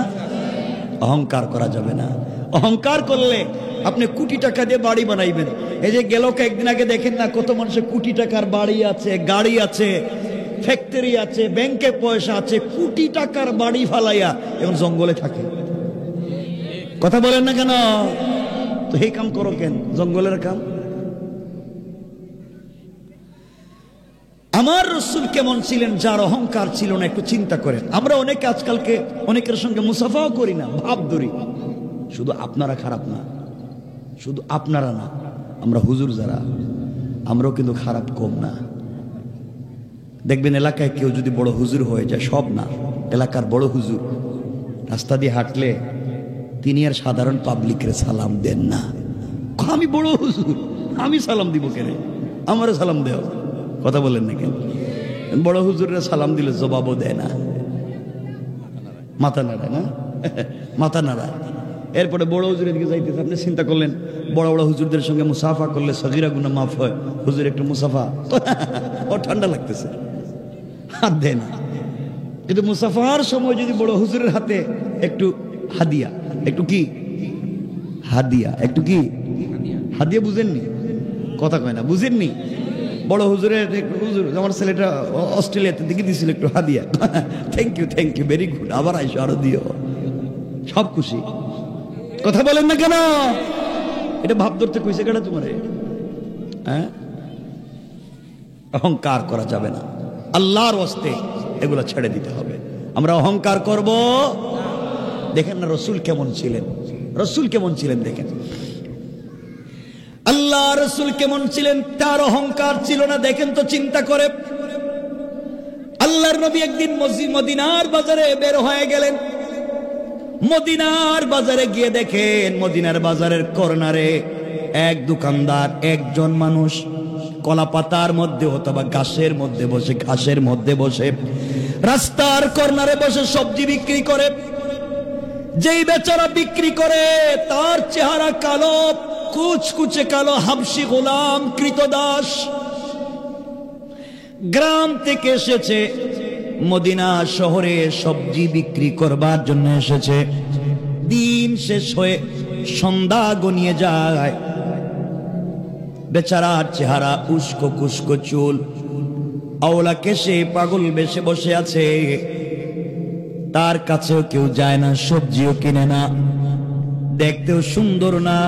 অহংকার করা যাবে না। অহংকার করলে আপনি কোটি টাকা দিয়ে বাড়ি বানাইবেন। এই যে গেল কয়েকদিন আগে দেখেন না, কত মানুষের কোটি টাকার বাড়ি আছে, গাড়ি আছে, ফ্যাক্টরি আছে, ব্যাংকে পয়সা আছে, কোটি টাকার বাড়ি ফালাইয়া এবং জঙ্গলে থাকে। কথা বলেন না কেন? তো এই কাম করো কেন? জঙ্গলের কাম। আমার রাসূল কেমন ছিলেন, যার অহংকার ছিল না? একটু চিন্তা করেন। আমরা অনেকে আজকালকে অনেকের সঙ্গে মুসাফাও করি না, ভাব ধরি। শুধু আপনারা খারাপ না, শুধু আপনারা না, আমরা হুজুর যারা, আমরাও কিন্তু খারাপ কম না। দেখবেন এলাকায় কেউ যদি বড় হুজুর হয়ে যায়, সব না, এলাকার বড় হুজুর রাস্তা দিয়ে হাঁটলে তিনি আর সাধারণ পাবলিকের সালাম দেন না। আমি বড় হুজুর, আমি সালাম দিব কেন? আমারও সালাম দেও। কথা বলেন না কেন? বড় হুজুরের সালাম দিলে জবাবও দেয় না, মাথা নাড়ায় না, মাথা নাড়ায়। এরপরে বড় হুজুরের দিকে যাইতেছে, আপনি চিন্তা করলেন বড় বড় হুজুরদের সঙ্গে মুসাফা করলে সগীরা গুনাহ মাফ হয়, হুজুর একটু মুসাফা, ও ঠান্ডা লাগতেছে, হাত দেয় না। কিন্তু মুসাফার সময় যদি বড় হুজুরের হাতে একটু হাদিয়া, একটু কি হাদিয়া, একটু কি হাদিয়া, বুঝেননি? কথা কয় না, বুঝেননি? বড় হুজুরের, হুজুর আমার ছেলেটা অস্ট্রেলিয়াতে দিকে দিয়েছিল একটু হাদিয়া, thank you, thank you, very good, আবার আইসো, আরো দিও, সব খুশি। কথা বলেন না কেন? এটা ভাব ধরতে কইছে কেন তোমারে? হ্যাঁ, অহংকার করা যাবে না, আল্লাহর ওয়াস্তে এগুলো ছেড়ে দিতে হবে। আমরা অহংকার করব। দেখেন না রাসূল কেমন ছিলেন, রাসূল কেমন ছিলেন দেখেন, আল্লাহ রাসূল কেমন ছিলেন, তার অহংকার ছিল না। দেখেন তো, চিন্তা করে, আল্লাহর নবী একদিন মদিনার বাজারে বের হয়ে গেলেন। মদিনার বাজারে গিয়ে দেখেন, মদিনার বাজারের কর্নারে এক দোকানদার, একজন মানুষ কলা পাতার মধ্যে অথবা ঘাসের মধ্যে বসে, ঘাসের মধ্যে বসে রাস্তার কর্নারে বসে সবজি বিক্রি করে। যেই বেচারা বিক্রি করে তার চেহারা কালো, কুচকুচে কালো, হাবশি গোলাম, কৃতদাস, গ্রাম থেকে এসেছে, মদিনা শহরে সবজি বিক্রি করবার জন্য এসেছে। দিন শেষ হয়ে সন্ধ্যা গনিয়ে যায়, বেচারার চেহারা উস্কো কুস্কো চুল, আওলা কেশে, পাগল বেশে বসে আছে। তার কাছেও কেউ যায় না, সবজিও কিনে না, দেখতেও সুন্দর না,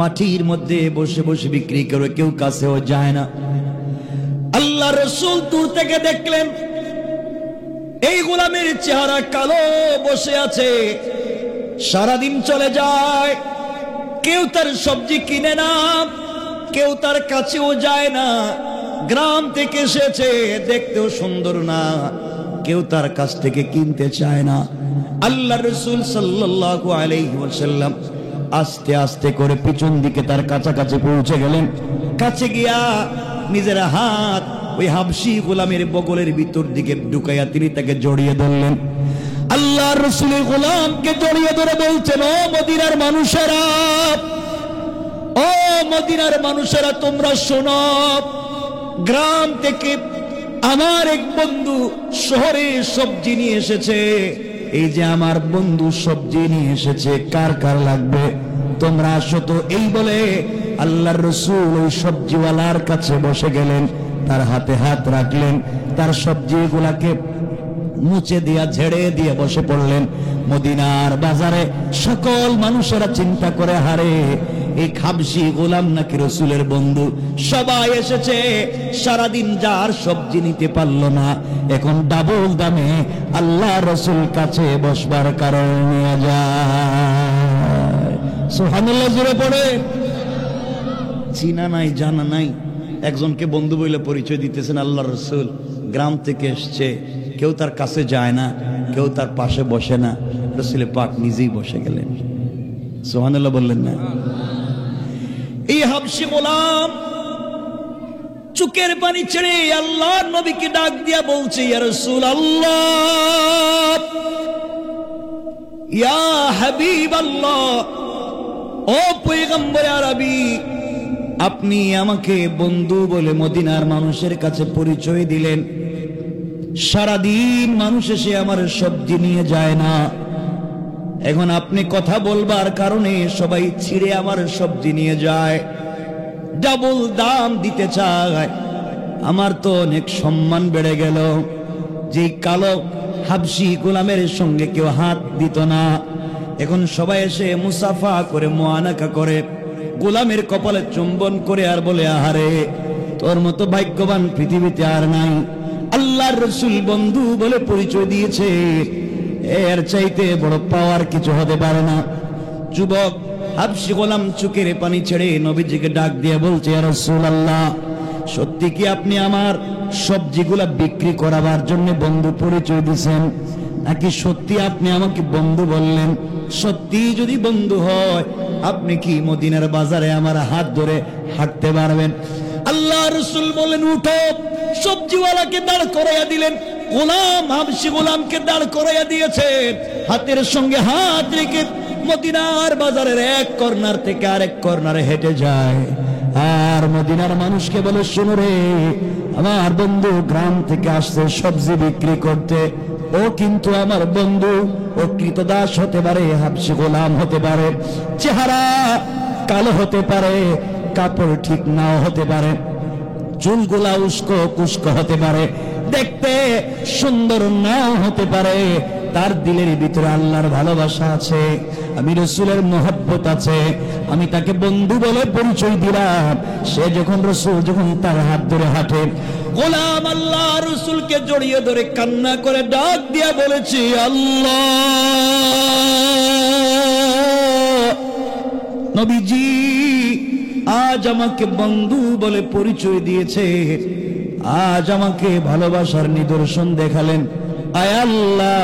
মাটির মধ্যে বসে বসে বিক্রি করে, কেউ কাছেও যায় না। আল্লাহ রাসূল দূর থেকে দেখলেন এই গোলামের চেহারা কালো, বসে আছে, সারাদিন চলে যায়, কেউ তার সবজি কিনে না, কেউ তার কাছেও যায় না। গ্রাম থেকে এসেছে, দেখতেও সুন্দর না, কেউ তার কাছ থেকে কিনতে চায় না। আল্লাহ রাসূল সাল্লাল্লাহু আলাইহি ওয়াসাল্লাম আস্তে আস্তে করে পিছন দিকে তার কাছাকাছি পৌঁছে গেলেন। কাছে গিয়া নিজের হাত ওই হাবশি গোলামের বগলের ভিতর দিকে ঢুকাইয়া তিনি তাকে জড়িয়ে ধরলেন। আল্লাহ রাসূলের গোলামকে জড়িয়ে ধরে বলছেন, ও মদিনার মানুষেরা, ও মদিনার মানুষেরা, তোমরা শোনো, গ্রাম থেকে আমার এক বন্ধু শহরে সবজি নিয়ে এসেছে। এই যে আমার বন্ধু সবজি নিয়ে এসেছে, কার কার লাগবে তোমরা আসো তো। এই বলে আল্লাহর রাসূল ওই সবজিওয়ালার কাছে বসে গেলেন, তার হাতে হাত রাখলেন, তার সবজিগুলাকে মুছে দিয়া ঝেড়ে দিয়ে বসে পড়লেন। মদিনার বাজারে সকল মানুষেরা চিন্তা করে, হারে এই খাবশি গোলাম নাকি রাসূলের বন্ধু। সবাই এসেছে, সারাদিন যার সবজি নিতে পারলো না, এখন ডাবল দামে আল্লাহ রাসূল কাছে বসবার কারণে নিয়ে যায়। সুবহানাল্লাহ, জোরে পড়ে। চিনা নাই, জানা নাই, একজনকে বন্ধু বলে পরিচয় দিতেছেন আল্লাহ রাসূল, গ্রাম থেকে এসছে, কেউ তার কাছে যায় না, কেউ তার পাশে বসে না, রাসূল পাক নিজেই বসে গেলেন। সুবহানাল্লাহ বললেন না? এই হাবশি গোলাম চোখের পানি ছেড়ে আল্লাহর নবীকে ডাক দিয়া বলছে, ইয়া রাসূলুল্লাহ, ইয়া হাবিবাল্লাহ, ও পয়গম্বর আরবি, আপনি আমাকে বন্ধু বলে মদিনার মানুষের কাছে পরিচয় দিলেন। সারাদিন মানুষ এসে আমার সবজি নিয়ে যায় না, এখন আপনি কথা বলবার কারণে সবাই ছিঁড়ে আমার সবজি নিয়ে যায়, ডাবল দাম দিতে চায়। আমার তো অনেক সম্মান বেড়ে গেল। যে কালো হাবশি গোলামের সঙ্গে কেউ হাত দিত না, এখন সবাই এসে মুসাফা করে মুআনাকা করে, গোলামের কপালে চুম্বন করে আর বলে, আহারে তোর মতো ভাগ্যবান পৃথিবীতে আর নাই। আল্লাহর রাসূল বন্ধু বলে পরিচয় দিয়েছে, এর চাইতে বড় পাওয়ার কিছু হতে পারে না। যুবক হাবশি গোলাম চোখের পানি ছেড়ে নবীজিকে ডাক দিয়ে বলছে, ইয়া রাসূলুল্লাহ, সত্যি কি আপনি আমার সবজিগুলা বিক্রি করাবার জন্য বন্ধু পরিচয় দিয়েছেন, নাকি সত্যি আপনি আমাকে বন্ধু বললেন? সত্যি যদি বন্ধু হয়, আপনি কি মদিনার বাজারে আমার হাত ধরে হাঁটতে পারবেন? আল্লাহ রাসূল বলেন, উঠো। সবজিওয়ালাকে দাঁড় করাইয়া দিলেন, গোলাম হাবশি গোলামকে দাঁড় করাইয়া দিয়েছেন। হাতের সঙ্গে হাত রেখে মদিনার বাজারের এক কর্নার থেকে আরেক কর্নারে হেঁটে যায়, আর মদিনার মানুষকে বলে, শোনো রে, আমার বন্ধু গ্রাম থেকে আসছে সবজি বিক্রি করতে, ও কিন্তু আমার বন্ধু, ও কৃতদাস হতে পারে, হাবশি গোলাম হতে পারে, চেহারা কালো হতে পারে, কাপড় ঠিক নাও হতে পারে, চুলগুলা উস্কো কুস্কো হতে পারে, দেখতে সুন্দর নাও হতে পারে, তার দিলের ভিতরে আল্লাহর ভালোবাসা আছে, আমি রাসূলের মহব্বত আছে, আমি তাকে বন্ধু বলে পরিচয় দিলাম। সে যখন রাসূল যখন তার হাত ধরে হাঁটে, গোলাম আল্লাহ রাসূলকে জড়িয়ে ধরে কান্না করে ডাক দিয়া বলেছে, আল্লাহ নবীজি আজ আমাকে বন্ধু বলে পরিচয় দিয়েছে, আজ আমাকে ভালোবাসার নিদর্শন দেখালেন। আয় আল্লাহ,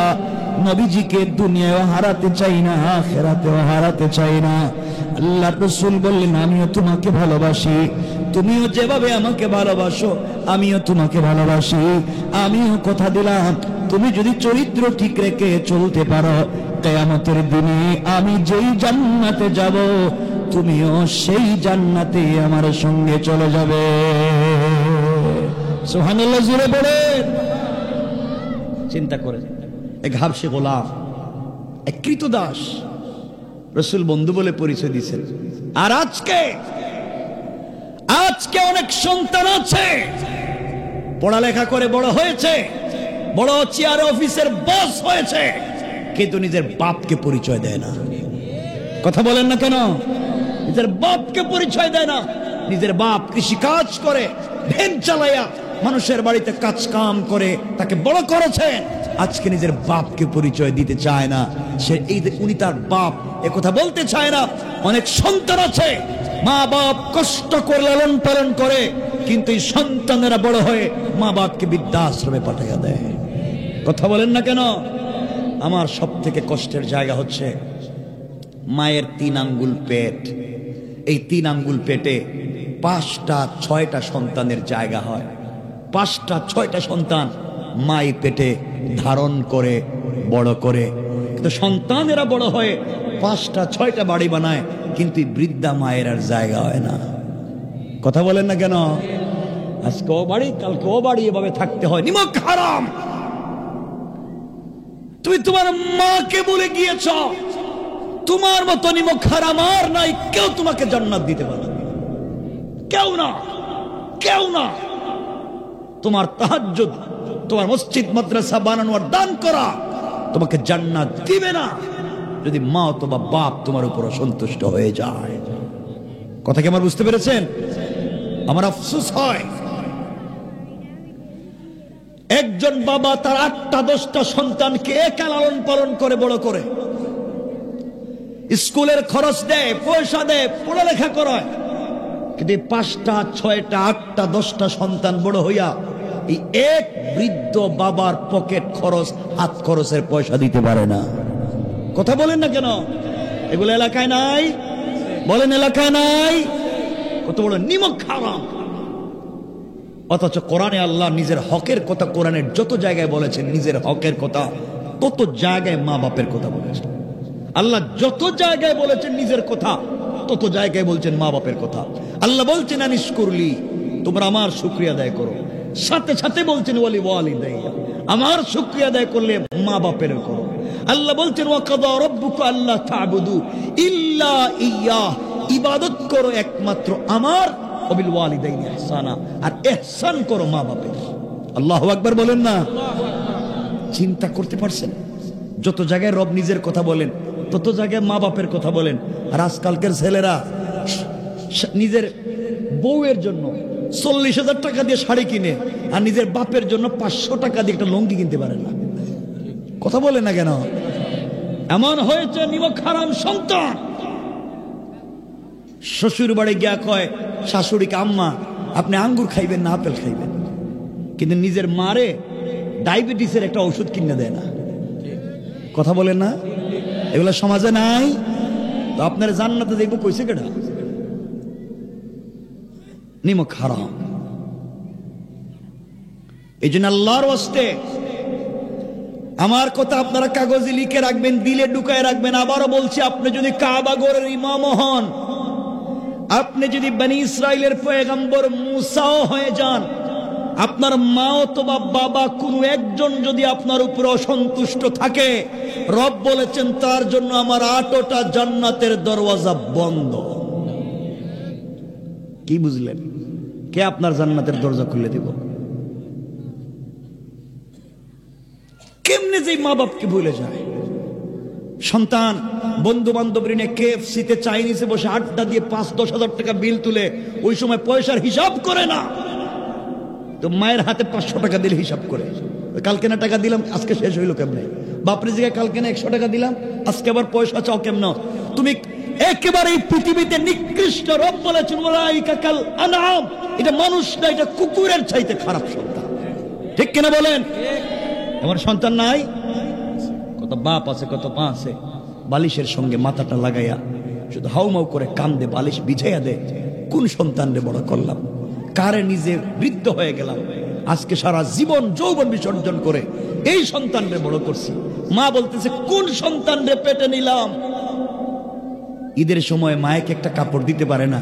নবীজিকে দুনিয়ায় হারাতে চাই না, আখিরাতেও হারাতে চাই না। আল্লাহ রাসূল বললেন, আমিও তোমাকে ভালোবাসি, তুমিও যেভাবে আমাকে ভালোবাসো আমিও তোমাকে ভালোবাসি। আমিও কথা দিলাম, তুমি যদি চরিত্র ঠিক রেখে চলতে পারো, কিয়ামতের দিনে আমি যেই জান্নাতে যাব, তুমিও সেই জান্নাতে আমার সঙ্গে চলে যাবে। সুবহানাল্লাহ, জোরে বলেন। চিন্তা করে, এক হাবশি গোলাম, এক কৃতদাস, রাসূল বন্ধু বলে পরিচয় দিয়েছেন। আর আজকে অনেক সন্তান আছে, পড়ালেখা করে বড় হয়েছে, বড় চেয়ারে অফিসের বস হয়েছে, কিন্তু নিজের বাপকে পরিচয় দেয় না। কথা বলেন না কেন? নিজের বাপকে পরিচয় দেয় না। নিজের বাপ কৃষিকাজ করে, ভ্যান চালাইয়া মানুষের বাড়িতে কাজ কাম করে তাকে বড় করেছেন, আজকে নিজের বাপকে পরিচয় দিতে চায় না। সে এই উনি তার বাপ এ কথা বলতে চায় না। অনেক সন্তান আছে, মা বাপ কষ্ট করে লালন পালন করে, কিন্তু এই সন্তানেরা বড় হয়ে মা বাপকে বৃদ্ধাশ্রমে পাঠাইয়া দেয়। কথা বলেন না কেন? আমার সব থেকে কষ্টের জায়গা হচ্ছে মায়ের 3 আঙ্গুল পেট। এই 3 আঙ্গুল পেটে 5টা 6টা সন্তানের জায়গা হয়। 5টা 6টা সন্তান মাই পেটে ধারণ করে বড় করে, কিন্তু সন্তানেরা বড় হয়ে 5টা 6টা বাড়ি বানায়, কিন্তু বৃদ্ধা মায়ের আর জায়গা হয় না। কথা বলেন না কেন? আজকে ও বাড়ি, কালকে ও বাড়ি, এভাবে থাকতে হয়। নিমক হারাম। তুমি তোমার মাকে বলে গিয়েছ, তোমার মতো নিমক হারাম আর নাই, কেউ তোমাকে জান্নাত দিতে পারবে না, কেউ না, কেউ না। তোমার তাহাজ্জুদ, তোমার মসজিদ মাদ্রাসা বানানো আর দান করা তোমাকে জান্নাত দিবে না, যদি মা অথবা বাপ তোমার উপর সন্তুষ্ট হয়ে যায়। কথা কি আমার বুঝতে পেরেছেন? আমার আফসোস হয়, একজন বাবা তার 8টা 10টা সন্তানকে একা লালন পালন করে বড় করে, স্কুলের খরচ দেয়, পয়সা দেয়, পড়ালেখা করায়, কিন্তু 5টা 6টা 8টা 10টা সন্তান বড় হইয়া এই এক বৃদ্ধ বাবার পকেট খরচ, হাত খরচের পয়সা দিতে পারে না। কথা বলেন না কেন? এগুলো এলাকায় নাই? বলেন এলাকায় নাই? কত বড় নিমক হারাম। অথচ কোরআনে আল্লাহ নিজের হকের কথা, কোরআনের যত জায়গায় বলেছেন নিজের হকের কথা, তত জায়গায় মা বাপের কথা বলেছেন। আল্লাহ যত জায়গায় বলেছেন নিজের কথা, তত জায়গায় বলছেন মা বাপের কথা। আল্লাহ বলছেন আনিস করলি, তোমরা আমার শুকরিয়া আদায় করো। সাথে সাথে বলছেন ওয়ালি ওয়ালিদাইয়া, আমার শুকরিয়া আদায় করলে মা বাপের করো। আল্লাহ বলছেন ওয়াকাদা রাব্বুকা আল্লা তা'বুদু ইল্লা ইয়্যাহ, ইবাদত করো একমাত্র আমার, ওয়াবিল ওয়ালিদাইনি ইহসানা, আর ইহসান করো মা বাপের। আল্লাহু আকবার বলেন না? চিন্তা করতে পারছেন? যত জায়গায় রব নিজের কথা বলেন, তত জায়গায় মা বাপের কথা বলেন। আর আজকালকের ছেলেরা নিজের বউয়ের জন্য 40,000 টাকা দিয়ে শাড়ি কিনে, আর নিজের বাপের জন্য 500 টাকা দিয়ে একটা লুঙ্গি কিনতে পারে না। কথা বলে না কেন? এমন হয়েছে নিমক হারাম সন্তান। শ্বশুর বাড়ি গিয়া কয় শাশুড়িকে, আম্মা আপনি আঙ্গুর খাইবেন না আপেল খাইবেন, কিন্তু নিজের মারে ডায়াবেটিসের একটা ওষুধ কিনে দেয় না। কথা বলেন না? এগুলো সমাজে নাই। তো আপনার জান্নাতে দেখবো কইছে কেডা? নিমক হারাম। এই জন্য আল্লাহর ওয়াস্তে আমার কথা আপনারা কাগজে লিখে রাখবেন, দিলে ঢুকায় রাখবেন। আবারও বলছি, আপনি যদি কাবা ঘরের ইমাম হন, আপনি যদি বনি ইসরাইলের পয়গম্বর মুসাও হয়ে যান, আপনার মা অথবা বাবা কোনো একজন যদি আপনার উপরে অসন্তুষ্ট থাকে, রব বলেছেন তার জন্য আমার 8টা জান্নাতের দরওয়াজা বন্ধ। কি বুঝলেন? কে আপনার জান্নাতের দরজা খুলে দিব? কেমনে যে মা বাপকে ভুলে যায়? সন্তান বন্ধু বান্ধব ঋণে KFC-তে চাইনিজে বসে আড্ডা দিয়ে 5-10 হাজার টাকা বিল তুলে, ওই সময় পয়সার হিসাব করে না, তো মায়ের হাতে 500 টাকা দিলে হিসাব করে, কালকে না টাকা দিলাম আজকে শেষ হইলো কেমনে? বাপরে জায়গায় কালকে না 100 টাকা দিলাম, আজকে আবার পয়সা চাও কেমন? তুমি একেবারে এই পৃথিবীতে নিকৃষ্ট। রব বলেছেন উলাইকা কাল আনআম, এটা মানুষ না, এটা কুকুরের চাইতে খারাপ সন্তান। ঠিক কিনা বলেন? আমার সন্তান নাই? কত বাপ আছে, কত মা আছে, বালিশের সঙ্গে মাথাটা লাগাইয়া শুধু হাউমাউ করে কান্দে, বালিশ বিছাইয়া দেয়। কোন সন্তান রে বড় করলাম, কারে নিজে বৃদ্ধ হয়ে গেলাম, আজকে সারা জীবন যৌবন বিসর্জন করে এই সন্তান রে বড় করছি। মা বলতেছে কোন সন্তান রে পেটে নিলাম। ঈদের সময় মায়েকে একটা কাপড় দিতে পারে না,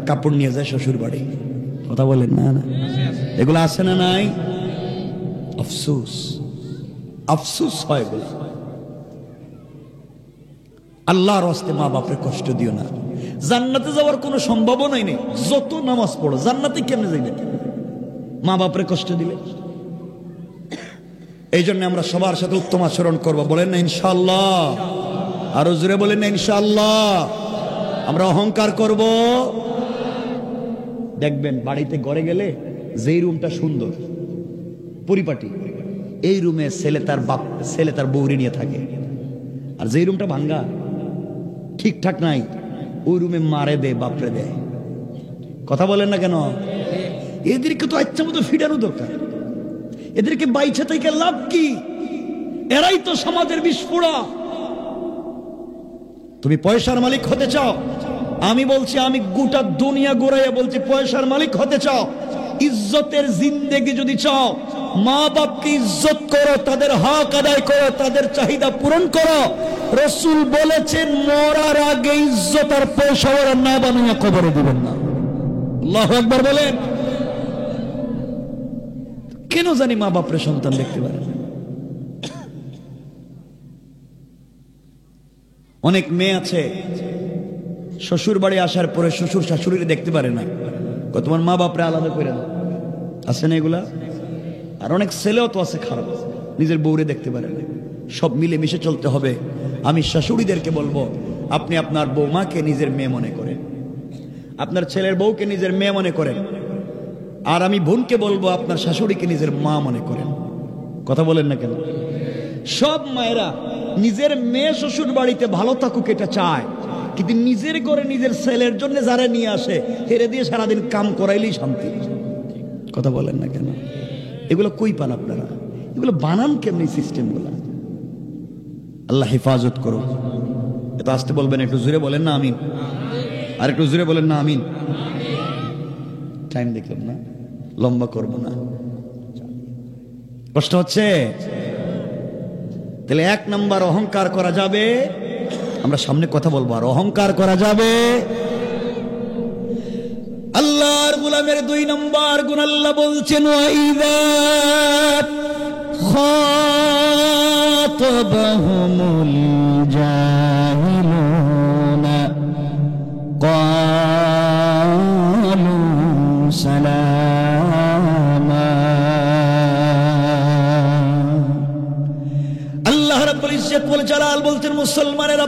কাপড় নিয়ে যায় শ্বশুর বাড়ি। কথা বলেন না? না এগুলো আছে না নাই? আফসোস, আফসোস হয় এগুলো। আল্লাহর হস্তে মা বাপরে কষ্ট দিও না। জান্নাতে যাওয়ার কোনো সম্ভাবনাই নেই। যত নামাজ পড়ো, জান্নাতে কেমনে যাইবে মা বাপরে কষ্ট দিলে? এই জন্য আমরা সবার সাথে উত্তম আচরণ করবো। বলেন না ইনশাআল্লাহ? আরো জোরে বলেন না ইনশাআল্লাহ? আমরা অহংকার করব। দেখবেন বাড়িতে ঘরে গেলে যেই রুমটা সুন্দর পরিপাটি, এই রুমে ছেলে তার বউরি নিয়ে থাকে, আর যেই রুমটা ভাঙ্গা ঠিকঠাক নাই, ওই রুমে মারে দেয়, বাপরে দেয়। কথা বলেন না কেন? এদেরকে তো ইচ্ছা মতো ফিরানো দরকার। এদেরকে বাইছে থেকে লাভ কি? এরাই তো সমাজের বিস্ফোরা। তুমি পয়সার মালিক হতে চাও? আমি বলছি, আমি গোটা দুনিয়া ঘুরাইয়া বলছি, পয়সার মালিক হতে চাও, ইজ্জতের জিন্দেগি যদি চাও, মা বাপকে ইজ্জত করো, তাদের হক আদায় করো, তাদের চাহিদা পূরণ করো। রাসূল বলেছেন মরার আগে ইজ্জত আর পয়সা ওরা না বানাইয়া কবরে দিবেন না। আল্লাহু আকবার বলেন। কেন জানি মা বাপরে সন্তান দেখতে পারে না। অনেক মেয়ে আছে শ্বশুর বাড়ি আসার পরে শ্বশুর শাশুড়িরে দেখতে পারে না, তোমার মা বাপরে আলাদা করে না, আছে না এগুলা? আর অনেক ছেলেও তো আছে খারাপ, নিজের বউরে দেখতে পারে না। সব মিলে মিশে চলতে হবে। আমি শাশুড়িদেরকে বলবো, আপনি আপনার বৌমাকে নিজের মেয়ে মনে করেন, আপনার ছেলের বউকে নিজের মেয়ে মনে করেন। আর আমি বোনকে বলবো, আপনার শাশুড়িকে নিজের মা মনে করেন। কথা বলেন না কেন? সব মায়েরা নিজের মেয়ে শ্বশুর বাড়িতে ভালো থাকুক এটা চায়, কিন্তু নিজের ঘরে নিজের ছেলের জন্য যারা নিয়ে আসে, হেরে দিয়ে সারাদিন কাম করাইলেই শান্তি। কথা বলেন না কেন? এগুলো কই পান আপনারা? এগুলো বানান কেমনি সিস্টেম গুলা? আল্লাহ হেফাজত করো। এত আসতে বলবেন, একটু জোরে বলেন না আমিন। আর একটু জোরে বলেন না আমিন। টাইম দেখলাম না, লম্বা করব না। কষ্ট হচ্ছে? তাহলে 1 নাম্বার অহংকার করা যাবে আমরা সামনে কথা বলবো, আর অহংকার করা যাবে। আল্লাহর গোলামের 2 নম্বর গুণ আল্লাহ বলছেন, ওয়াইদা খাতাবাহুমুল জাহিলুনা ক্বালু সালামা। আল্লাহ রাব্বুল ইজ্জত ওয়াল জালাল বলছেন, মুসলমানেরা,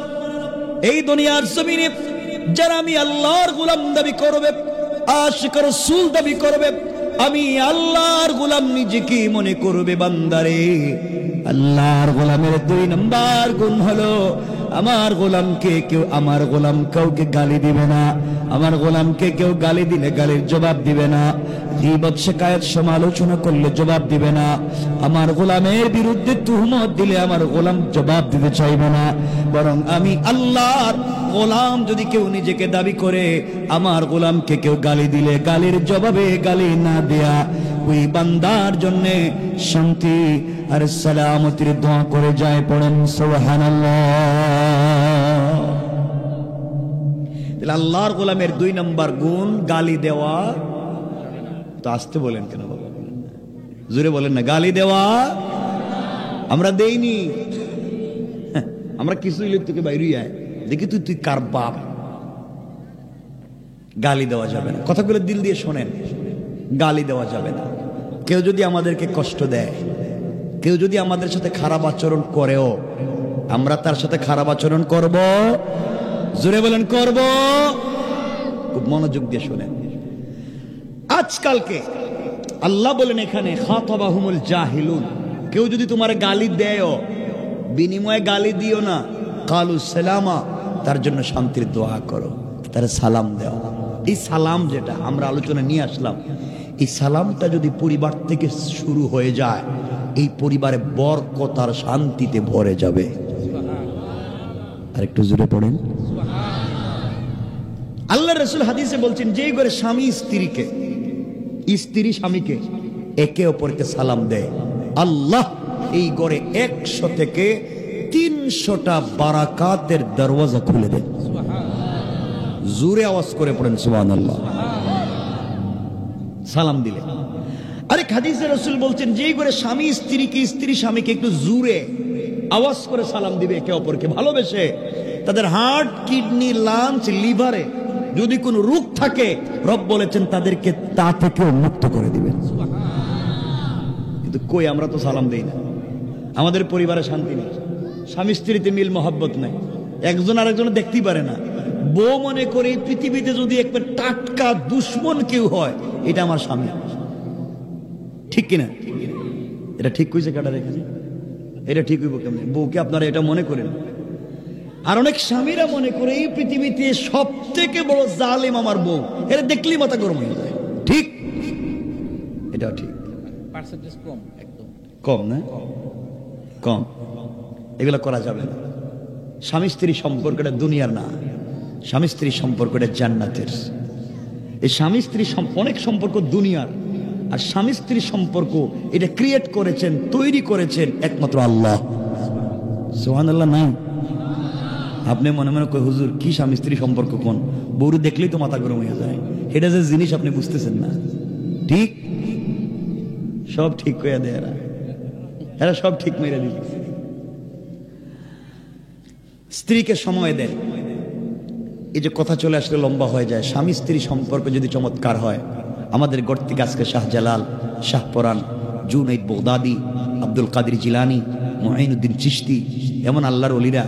এই দুনিয়ার জমিনে যারা আমি আল্লাহর গোলাম দাবি করবে, আশিক রাসূল দাবি করবে, আমি আল্লাহর গোলাম নিজেকে মনে করবে, বান্দারে, আল্লাহর গোলামের 2 নম্বর গুণ হলো আমার গোলাম কাউকে গালি দিবে না। আমার গোলামকে কেউ গালি দিলে গালির জবাব দিবে না, গীবত শিকায়াত সমালোচনা করলে জবাব দিবে না, আমার গোলামের বিরুদ্ধে তুহমত দিলে আমার গোলাম জবাব দিতে চাইবে না, বরং আমি আল্লাহর গোলাম যদি কেউ নিজেকে দাবি করে, আমার গোলামকে কেউ গালি দিলে গালির জবাবে গালি না দেয়া, ওই বান্দার জন্য শান্তি আর সালামতির দোয়া করে যায়। পড়েন সুবহানাল্লাহ। আল্লাহর গোলামের 2 নম্বর গুণ গালি দেওয়া। তো আসতে বলেন কেন বাবা, জোরে বলেন না, গালি দেওয়া আমরা দেইনি। আমরা কিছু থেকে বাইরে আয় দেখি তুই কার বাপ। গালি দেওয়া যাবে না, কথাগুলো দিল দিয়ে শোনেন, গালি দেওয়া যাবে না। কেউ যদি আমাদেরকে কষ্ট দেয়, কেউ যদি আমাদের সাথে খারাপ আচরণ করেও, আমরা তার সাথে খারাপ আচরণ করব, জোরে বলেন করব। খুব মনোযোগ দিয়ে শোনেন। আজকালকে আল্লাহ বলেন এখানে, খাতাবাহুমুল জাহিলুন, কেউ যদি তোমার গালি দেয়, বিনিময়ে গালি দিও না, কালু সালামা, তার জন্য শান্তির দোয়া করো, তার সালাম দাও। এই সালাম যেটা আমরা আলোচনা নিয়ে আসলাম, এই সালামটা যদি পরিবার থেকে শুরু হয়ে যায়, এই পরিবারে বরকত আর শান্তিতে ভরে যাবে। আর একটু জোরে পড়েন। আল্লাহ রাসূল হাদিসে বলছেন, যেই ঘরে স্বামী স্ত্রীকে, স্ত্রী স্বামীকে একে অপরকে সালাম দেয়, আল্লাহ এই ঘরে 100 থেকে 300টা বারাকাতের দরওয়াজা খুলে দেয়। জোরে আওয়াজ করে পড়েন সুবহানাল্লাহ। সালাম দিলে। আরেক হাদিসে রাসূল বলছেন, যেই ঘরে স্বামী স্ত্রীকে, স্ত্রী স্বামীকে একটু জোরে আওয়াজ করে সালাম দিবে একে অপরকে ভালোবেসে, তাদের হার্ট, কিডনি, লাঞ্চ, লিভারে যদি কোনো রোগ থাকে, রব বলেছেন তাদেরকে তা থেকেও মুক্ত করে দিবেন। কিন্তু কই, আমরা তো সালাম দেই না। আমাদের পরিবারে শান্তি নেই, স্বামী স্ত্রীতে মিল মহব্বত নাই, একজন আরেকজন দেখতেই পারে না। বউ মনে করে এই পৃথিবীতে যদি একটা টাটকা দুশ্মন কেউ হয়, এটা আমার স্বামী। ঠিক কিনা? এটা ঠিক কইছে কাটা রেখেছে, এটা ঠিক হইব কেমন? বউকে আপনারা এটা মনে করেন। আর অনেক স্বামীরা মনে করে এই পৃথিবীতে সব থেকে বড় জালেম আমার বউ, এটা দেখলেই মাথা গরম হয়ে যায়। ঠিক, এটা ঠিক, পার্সেন্টেজ কম, একদম কম না, কম। এগুলো করা যাবে না। স্বামী স্ত্রী সম্পর্কটা দুনিয়ার না, স্বামী স্ত্রী সম্পর্কটা জান্নাতের। এই স্বামী স্ত্রী অনেক সম্পর্ক দুনিয়ার, আর স্বামী স্ত্রী সম্পর্ক এটা ক্রিয়েট করেছেন, তৈরি করেছেন একমাত্র আল্লাহ। সুবহানাল্লাহ। নাই আপনি মনে মনে কই, হুজুর কি স্বামী স্ত্রী সম্পর্ক, কোন বউরে দেখলেই তো মাথা গরম হয়ে যায়। এটা যে জিনিস আপনি বুঝতেছেন না। ঠিক, সব ঠিক কইয়া দেয় এরা সব ঠিক মেরে দিল। স্ত্রীকে সময় দেয়, এই যে কথা চলে আসলে লম্বা হয়ে যায়। স্বামী স্ত্রী সম্পর্ক যদি চমৎকার হয়, আমাদের ঘর থেকে আজকে শাহজালাল, শাহপরান, জুনাইদ বাগদাদি, আব্দুল কাদের জিলানী, মুঈনুদ্দিন চিশতি, এমন আল্লাহর ওলিরা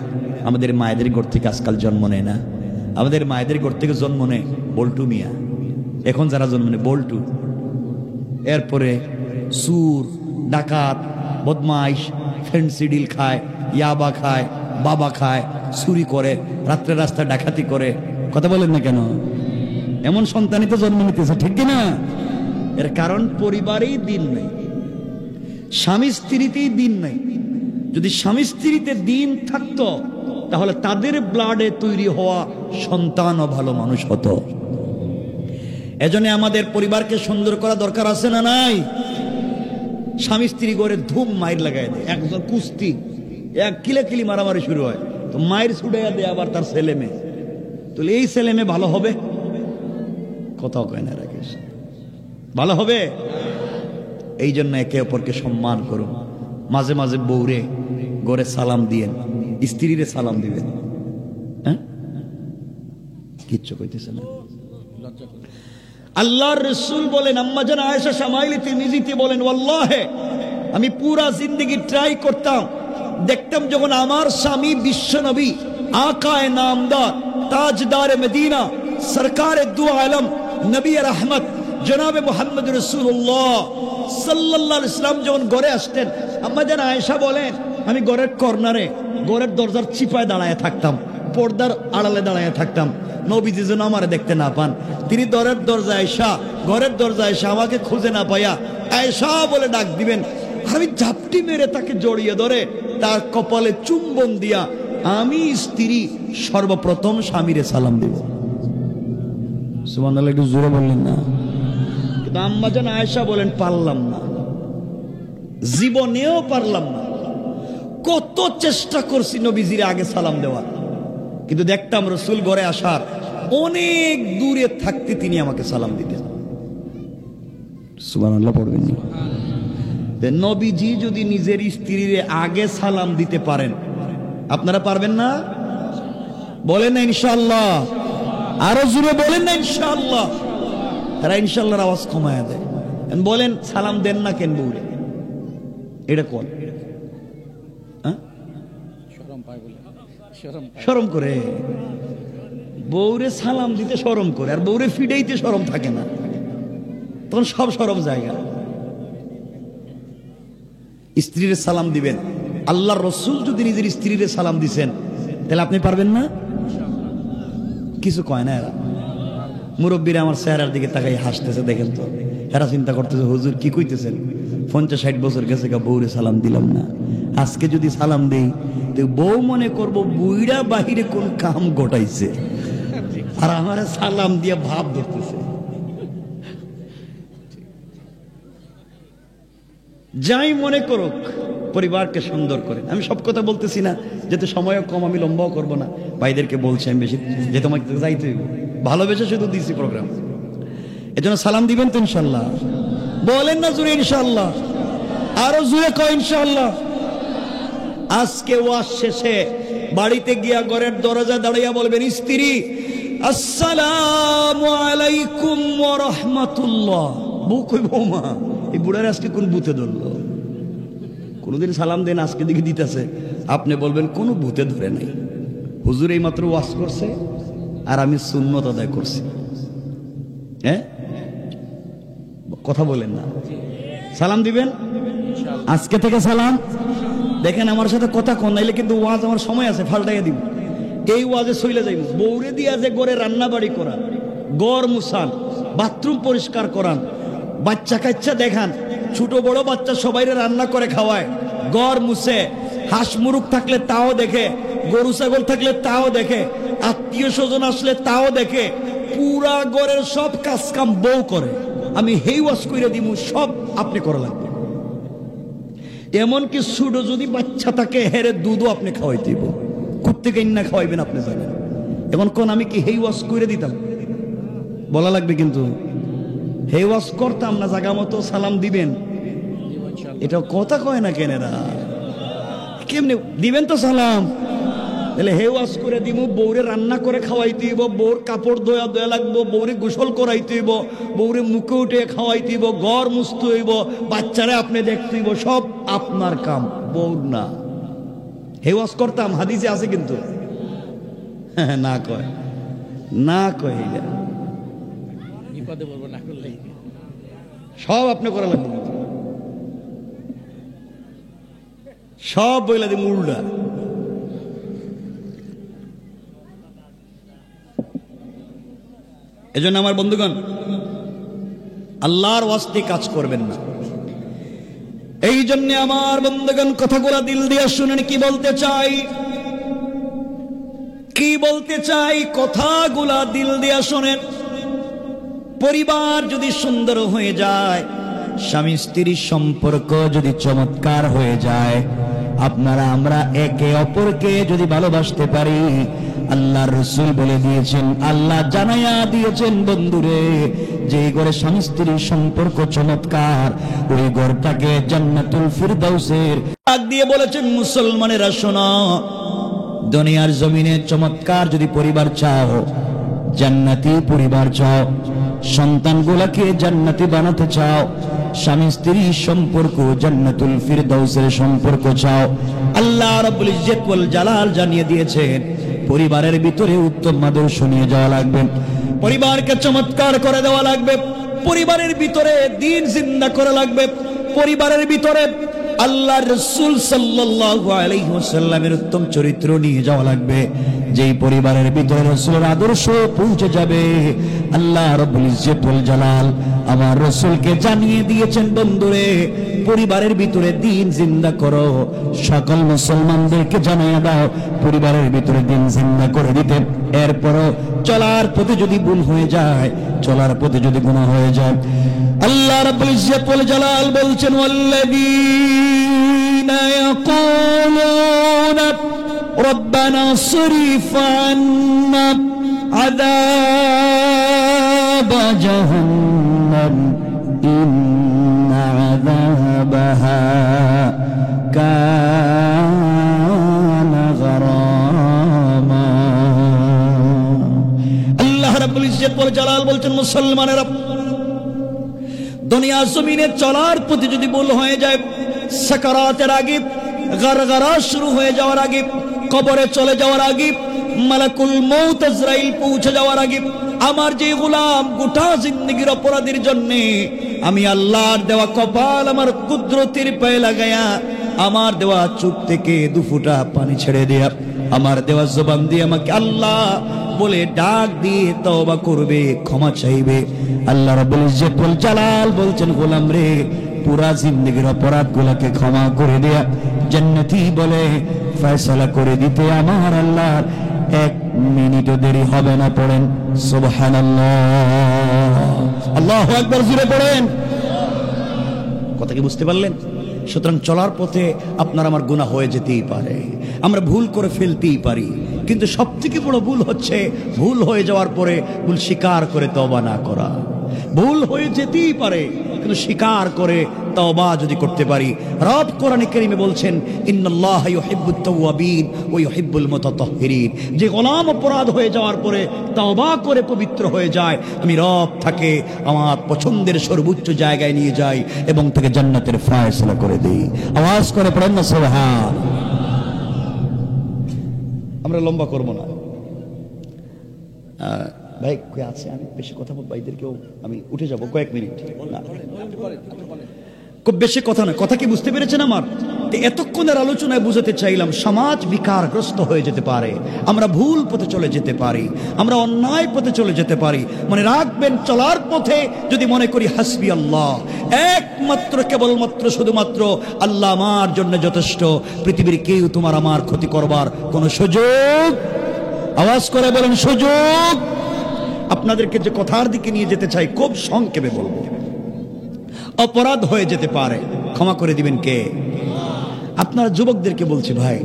আমাদের মায়েদের ঘর থেকে আজকাল জন্ম নেয় না। আমাদের মায়েদের ঘর থেকে জন্ম নেয় বল্টু মিয়া, এখন যারা জন্ম নেয় বল্টু, এরপরে সুর, ডাকাত, বদমাইশ, ফেন্সিডিল খায়, ইয়াবা খায়, বাবা খায়, চুরি করে, রাত্রে রাস্তায় ডাকাতি করে। কথা বলেন না কেন? এমন সন্তানই তো জন্ম নিতেছে, ঠিক কিনা? এর কারণ পরিবারেই দিন নেই, স্বামী স্ত্রীতেই দিন নেই। যদি স্বামী স্ত্রীতে দিন থাকতো, তাহলে তাদের ব্লাডে তৈরি হওয়া সন্তানও ভালো মানুষ হতো। এজন্য আমাদের পরিবারকে সুন্দর করা দরকার আছে না নাই? স্বামী স্ত্রী করে ধুম মাইর লাগাই দেয়, একজন কুস্তি, এক কিলাকিলি মারামারি শুরু হয়, তো মায়ের ছুটাইয়া দেয় আবার তার ছেলে মেয়ে, তাহলে এই ছেলে মেয়ে ভালো হবে? কথাও কয় না রাকেশ, ভালো হবে? এই জন্য একে অপরকে সম্মান করুন। মাঝে মাঝে বউরে ঘরে সালাম দিয়েন, স্ত্রীরে সালাম দিবেন। হ্যাঁ, কিচ্ছু কইতেছে না। লজ্জা করে। আল্লাহর রাসূল বলেন, আম্মা জান আয়েশা শামাইলি তিরমিজিতে বলেন, ওয়াল্লাহি আমি পুরা জিন্দেগি ট্রাই করতাম, দেখতাম যখন আমার স্বামী বিশ্বনবী আকায়ে নামদার তাজদার মদিনা সরকারে দু আলম নবী রহমত জনাবে মুহাম্মদ রাসূলুল্লাহ সাল্লাল্লাহু আলাইহি ওয়াসাল্লাম যখন ঘরে আসতেন, আম্মা জান আয়েশা বলেন আমি ঘরের কর্নারে ঘরের দরজার চিপায় দাঁড়ায় থাকতাম, পর্দার আড়ালে দাঁড়ায় থাকতাম, নবীজি যেন আমার দেখতে না পান। তিনি ঘরের দরজায় আয়েশা, ঘরের দরজায় আয়েশা আমাকে খুঁজে না পাইয়া আয়েশা বলে ডাক দিবেন, আমি ঝাপটি মেরে তাকে জড়িয়ে ধরে তার কপালে চুম্বন দিয়া আমি স্ত্রী সর্বপ্রথম স্বামীরে সালাম দিব। সুবহানাল্লাহ, একটু জোরে বললেন না? কিন্তু আম্মা জান আয়েশা বলেন পারলাম না, জীবনেও পারলাম না। কত চেষ্টা করছি নবীজির আগে সালাম দেওয়ার, কিন্তু দেখতাম রসুল ঘরে আসার অনেক দূরে থাকতে তিনি আমাকে সালাম দিতেন। সুবহানাল্লাহ পড়বেন না? নবীজি যদি নিজের স্ত্রীর আগে সালাম দিতে পারেন, আপনারা পারবেন না? বলেন না ইনশাআল্লাহ? আরো জোরে বলেন না ইনশাআল্লাহ? তারা ইনশাআল্লাহর আওয়াজ কমায়া দেয়। বলেন সালাম দেন না কেন বউরে? এটা কোন শরম পায় বলে, শরম পায়। শরম করে বউরে সালাম দিতে শরম করে, আর বউরে ফিডাইতে শরম থাকে না, তখন সব শরম জায়গা। স্ত্রীর সালাম দিবেন। আল্লাহর রাসূল যদি নিজের স্ত্রীর সালাম দিছেন, তাহলে আপনি পারবেন না? কিছু কয় না এরা। মুরব্বীরা আমার চেহারার দিকে তাকাই হাসতেছে, দেখেন তো, এরা চিন্তা করতেছে হুজুর কি কইতেছেন, 50-60 বছর গেছে গা বউরে সালাম দিলাম না, আজকে যদি সালাম দেই তো বউ মনে করব বুইড়া বাহিরে কোন কাম ঘটাইছে, আর আমার সালাম দিয়ে ভাব ধরতেছে। যাই মনে করুক, পরিবারকে সুন্দর করে। আমি সব কথা বলতেছি না, যেহেতু সময়ও কম, আমি লম্বাও করবো না। ভাইদেরকে বলছি আমি বেশি, যে তোমাকে যাইতে হইব, ভালোবেসে শুধু দিছি প্রোগ্রাম। এজন্য সালাম দিবেন তো ইনশাল্লাহ? বলেন না জুড়ে ইনশাল্লাহ? আরো জুড়ে কয় ইনশাল্লাহ? আজকে ওয়াজ শেষে বাড়িতে গিয়া ঘরের দরজা দাঁড়িয়ে বলবেন, স্ত্রী আসসালামু আলাইকুম ওয়া রাহমাতুল্লাহ। বউ কই, বৌমা এই বুড়ার আজকে কোন ভূতে ধরলো? কোনদিন সালাম দেন, আজকে দিকে দিতেছে। আপনি বলবেন কোন ভূতে ধরে নাই, হুজুর এই মাত্র ওয়াজ করছে আর আমি সুন্নত আদায় করছি। হ্যাঁ, কথা বলেন না? সালাম দিবেন আজকে থেকে সালাম। দেখেন আমার সাথে কথা কন, নাইলে কিন্তু ওয়াজ আমার সময় আছে, ফাল্টাইয়া দিব। এই ওয়াজে চলে যাইব। বউরে দিয়া যে ঘরে রান্না বাড়ি করান, ঘর মুছান, বাথরুম পরিষ্কার করান, বাচ্চা কাচ্চা দেখান, ছোট বড় বাচ্চা সবাইরে রান্না করে খাওয়ায়, ঘর মুছে, হাঁস মুরুগ থাকলে তাও দেখে, গরু ছাগল থাকলে তাও দেখে, আত্মীয় স্বজন আসলে তাও দেখে, পুরা ঘরের সব কাজ কাম বউ করে। আমি হেই ওয়াজ কইরা দিব, সব আপনি করা লাগবে। এমনকি ছোট যদি বাচ্চা থাকে, হেরে দুধও আপনি খাওয়াইতে দিব। কোত্থেকে না খাওয়াইবেন আপনি জানেন। এখন কোন আমি কি হেই ওয়াজ করে দিতাম? বলা লাগবে কিন্তু। হেই ওয়াজ করতাম না, জায়গা মতো সালাম দিবেন, এটা কথা কয় না কেনেরা? কেমনে দিবেন তো সালাম? তাহলে হে ওয়াজ করে দিব, বউরে রান্না করে খাওয়াইতে হইব, বউর কাপড় ধোয়া ধোয়া লাগবো, বউরে গোসল করাইতে হইব, বউরে মুখে উঠে খাওয়াইতে হইব, ঘর মুছতে হইব, বাচ্চারে আপনি দেখতে হইব, সব আপনার কাম, বউর না। হে ওয়াজ করতাম, হাদিসে আছে কিন্তু। না কয়, না কয়, বিপদে বলবো না করলেই। সব আপনি করা লাগবে, সব বইলা দিব উল্টা। এজন্য আমার বন্ধুগণ, আল্লাহর ওয়াস্তে কাজ করবেন না। এই জন্য আমার বন্ধুগণ, কথাগুলা দিল দিয়ে শুনেন কি বলতে চাই, কি বলতে চাই, কথাগুলা দিল দিয়ে শোনেন। পরিবার যদি সুন্দর হয়ে যায়, স্বামী স্ত্রীর সম্পর্ক যদি চমৎকার হয়ে যায়, আপনারা আমরা একে অপরকে যদি ভালোবাসতে পারি, আল্লাহর রাসূল বলে দিয়েছেন, আল্লাহ জানাইয়া দিয়েছেন, বন্ধুরে যে ঘরে স্বামী স্ত্রীর সম্পর্ক চমৎকার, ওই ঘরটাকে জান্নাতুল ফিরদাউসের ডাক দিয়ে বলেছেন, মুসলমানেরা শোনো, দুনিয়ার জমিনে চমৎকার যদি পরিবার চাও, জান্নাতি পরিবার চাও, সন্তানগুলোকে জান্নাতি বানাতে চাও, স্বামী স্ত্রীর সম্পর্ক জান্নাতুল ফিরদাউসের সম্পর্ক চাও, আল্লাহ রাব্বুল ইজ্জত ওয়াল জালাল জানিয়ে দিয়েছেন পরিবারের ভিতরে উত্তম আদর্শ নিয়ে যাওয়া লাগবে, পরিবারকে চমৎকার করে দেওয়া লাগবে, পরিবারের ভিতরে দ্বীন জিন্দা করা লাগবে, পরিবারের ভিতরে আল্লাহর রাসূল সাল্লাল্লাহু আলাইহি ওয়াসাল্লামের উত্তম চরিত্র নিয়ে যাওয়া লাগবে। যেই পরিবারের ভিতরে রাসূলের আদর্শ পৌঁছে যাবে, আল্লাহ রাব্বুল ইজ্জত ওয়াল জালাল আমার রাসূলকে জানিয়ে দিয়েছেন, বন্ধুরে পরিবারের ভিতরে দ্বীন জিন্দা করো। সকল মুসলমানদেরকে জানিয়ে দাও পরিবারের ভিতরে দ্বীন জিন্দা করে দিতে। এরপরও চলার পথে যদি ভুল হয়ে যায়, চলার পথে যদি গুনাহ হয়ে যায়, আল্লাহ রাব্বুল ইজ্জত ওয়াল জালাল বলছেন, ওয়াল্লাযীনা ইয়াকুলুনা রব্বানা সরিফ আন্না আযাব জাহান্নাম ইন্না আযাবাহা কানা গরামা। আল্লাহ রাব্বুল ইজ্জত ওয়াল জালাল বলছেন, মুসলমানেরা দুনিয়া জমিনে চলার পথে যদি ভুল হয়ে যায়, সাকারাতের আগে, গারগারা শুরু হয়ে যাওয়ার আগে, কবরে চলে যাওয়ার আগে, মালাকুল মউত আজরাইল পৌঁছে যাওয়ার আগে, আমার যে গোলাম গোটা জিন্দেগির অপরাধের জন্য আমি আল্লাহর দেওয়া কপাল আমার কুদরতের পায়ে লাগায়া, আমার দেওয়া চোখ থেকে দুফোঁটা পানি ছেড়ে দেয়া, আমার দেওয়া জবান দিয়ে আমাকে আল্লাহ বলে ডাক দিয়ে তওবা করবে, ক্ষমা চাইবে, আল্লাহ রাব্বুল ইজ্জত ওয়াল জালাল বলছেন, গোলাম রে পুরা জিন্দেগির অপরাধগুলোকে ক্ষমা করে দেয়া, জান্নাতি বলে ফয়সালা করে দিতে আমার আল্লাহর এক মিনিটও দেরি হবে না। পড়েন সুবহানাল্লাহ, আল্লাহু আকবার, জোরে পড়েন। কথা কি বুঝতে পারলেন? সুতরাং চলার পথে আপনার আমার গুনাহ হয়ে যেতেই পারে, আমরা ভুল করে ফেলতেই পারি, কিন্তু সবথেকে বড় ভুল হচ্ছে ভুল হয়ে যাওয়ার পরে ভুল স্বীকার করে তওবা না করা। ভুল হয়ে যেতেই পারে, কিন্তু স্বীকার করে তওবা যদি করতে পারি, রব কোরআনে কারীমে বলছেন, ইন্নাল্লাহা ইউহিব্বুত তাওয়াবিন ওয়া ইউহিব্বুল মুতাতাহহিরিন। যে গোলাম অপরাধ হয়ে যাওয়ার পরে তওবা করে পবিত্র হয়ে যায়, আমি রব তাকে আমার পছন্দের সর্বোচ্চ জায়গায় নিয়ে যাই এবং তাকে জান্নাতের ফয়সালা করে দেই। আওয়াজ করে পড়েন না সুবহান। আমরা লম্বা করব না, ভাই কে আছে? আমি বেশি কথা বল, ভাইদেরকেও আমি উঠে যাব কয়েক মিনিট, খুব বেশি কথা নয়। কথা কি বুঝতে পেরেছেন আমার? এতক্ষণের আলোচনায় বুঝাতে চাইলাম, সমাজ বিকারগ্রস্ত হয়ে যেতে পারে, আমরা ভুল পথে চলে যেতে পারি, আমরা অন্যায় পথে চলে যেতে পারি। মনে রাখবেন, চলার পথে যদি মনে করি হাসবি আল্লাহ, একমাত্র কেবলমাত্র শুধুমাত্র আল্লাহ আমার জন্য যথেষ্ট, পৃথিবীর কেউ তোমার আমার ক্ষতি করবার কোনো সুযোগ, আওয়াজ করে বলেন সুযোগ। আপনাদেরকে যে কথার দিকে নিয়ে যেতে চাই, খুব সংক্ষেপে বলবো। অপরাধ হয়ে যেতে পারে, ক্ষমা করে দিবেন কে? আপনারা যুবকদেরকে বলছি, ভাই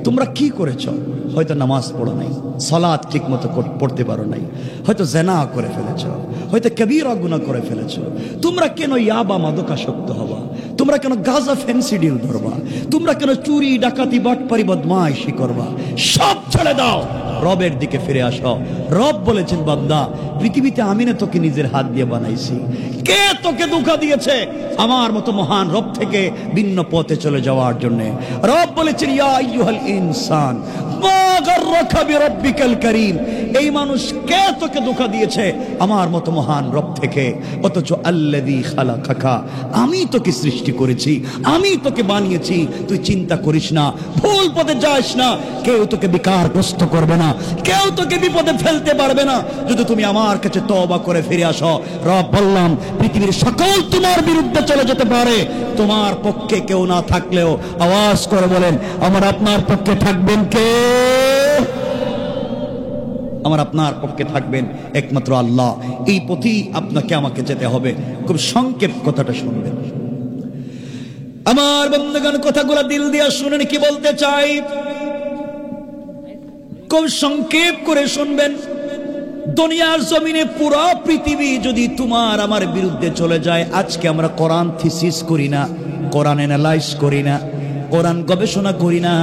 তোমরা কি করেছো? হয়তো নামাজ পড়ো নাই, সালাত ঠিক মতো পড়তে পারো নাই, হয়তো জেনা করে ফেলেছো, হয়তো কবিরা গুনাহ করে ফেলেছো। তোমরা কেন ইয়াবা মাদকাসক্ত হবা? তোমরা কেন গাঁজা ফ্যান্সি ডিল ধরবা? তোমরা কেন চুরি ডাকাতি বাটপারি বদমাইশি করবা? সব ছেড়ে দাও, রবের দিকে ফিরে আসো। রব বলেছেন, বান্দা পৃথিবীতে আমি না তোকে নিজের হাত দিয়ে বানাইছি, কে তোকে ধোঁকা দিয়েছে আমার মতো মহান রব থেকে ভিন্ন পথে চলে যাওয়ার জন্য? রব বলেছেন, ইয়া আইয়ুহাল ইনসান মা গাররাকা বিরাব্বিকাল কারীম। এই মানুষ কে তোকে ধোঁকা দিয়েছে আমার মতো মহান রব থেকে? অথচ আল্লাযী খালাকাকা, আমি তোকে সৃষ্টি করেছি, আমি তোকে বানিয়েছি, তুই চিন্তা করিস না, ভুল পথে যাস না, কেউ তোকে বিকারগ্রস্ত করবে না, কেউ তোকে বিপদে ফেলতে পারবে না, যদি তুমি আমার কাছে তওবা করে ফিরে আসো। রব বললাম, পৃথিবীর সকল তোমার বিরুদ্ধে চলে যেতে পারে, তোমার পক্ষে কেউ না থাকলেও আওয়াজ করে বলেন, আমার আপনার পক্ষে থাকবেন কে? আমার আপনার পক্ষে থাকবেন একমাত্র আল্লাহ। এই পথেই আপনাকে আমাকে যেতে হবে। খুব সংক্ষেপ কথাটা শুনবেন। আমার বন্ধুগণ, কথাগুলো দিল দিয়া শুনেন কি বলতে চাই, খুব সংক্ষেপ করে শুনবেন। দুনিয়ার জমিনে পুরো পৃথিবী যদি তোমার আমার বিরুদ্ধে চলে যায়, আজকে আমরা কোরআন থিসিস করি না, কোরআন অ্যানালাইজ করি না, কোরআন গবেষণা করি না,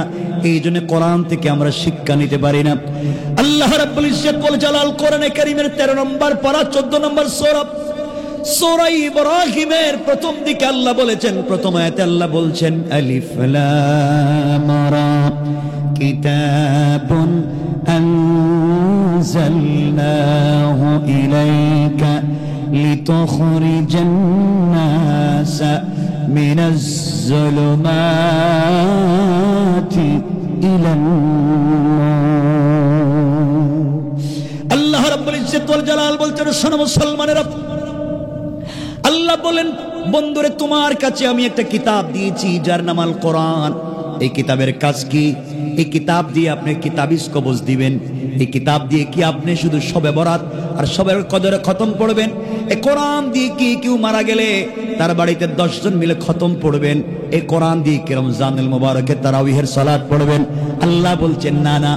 এই জন্য কোরআন থেকে আমরা শিক্ষা নিতে পারি না। আল্লাহ রাব্বুল ইজ্জত ওয়াল জালাল কোরআনে কারীমের 13 নম্বর পারা 14 নম্বর সূরা সূরা ইব্রাহিমের প্রথম দিকে আল্লাহ বলেছেন, প্রথম আয়াতে আল্লাহ বলছেন আলিফ লাম রা কিতাবুন আনজালনাহু ইলাইকা লিতুখরিজান নাসা মিনাজ যুলুমাতি ইলান নূর। আল্লাহ রাব্বুল ইজ্জত ওয়াল জালাল বলছেন, শোনো মুসলমানেরা, আল্লাহ বলেন বন্ধুরে, তোমার কাছে আমি একটা কিতাব দিয়েছি যার নাম আল কোরআন। এই কিতাবের কাজ কি? এই কিতাব দিয়ে আপনি কিতাবিস কবজ দিবেন। এই কিতাব দিয়ে কি আপনি শুধু শবে বরাত আর শবে কদরে খতম পড়বেন? এই কোরআন দিয়ে কি কেউ মারা গেলে তার বাড়িতে 10 জন মিলে খতম পড়বেন? এই কোরআন দিয়ে কি রমজানুল মুবারকে তারাবিহের সালাত পড়বেন? আল্লাহ বলছেন না না,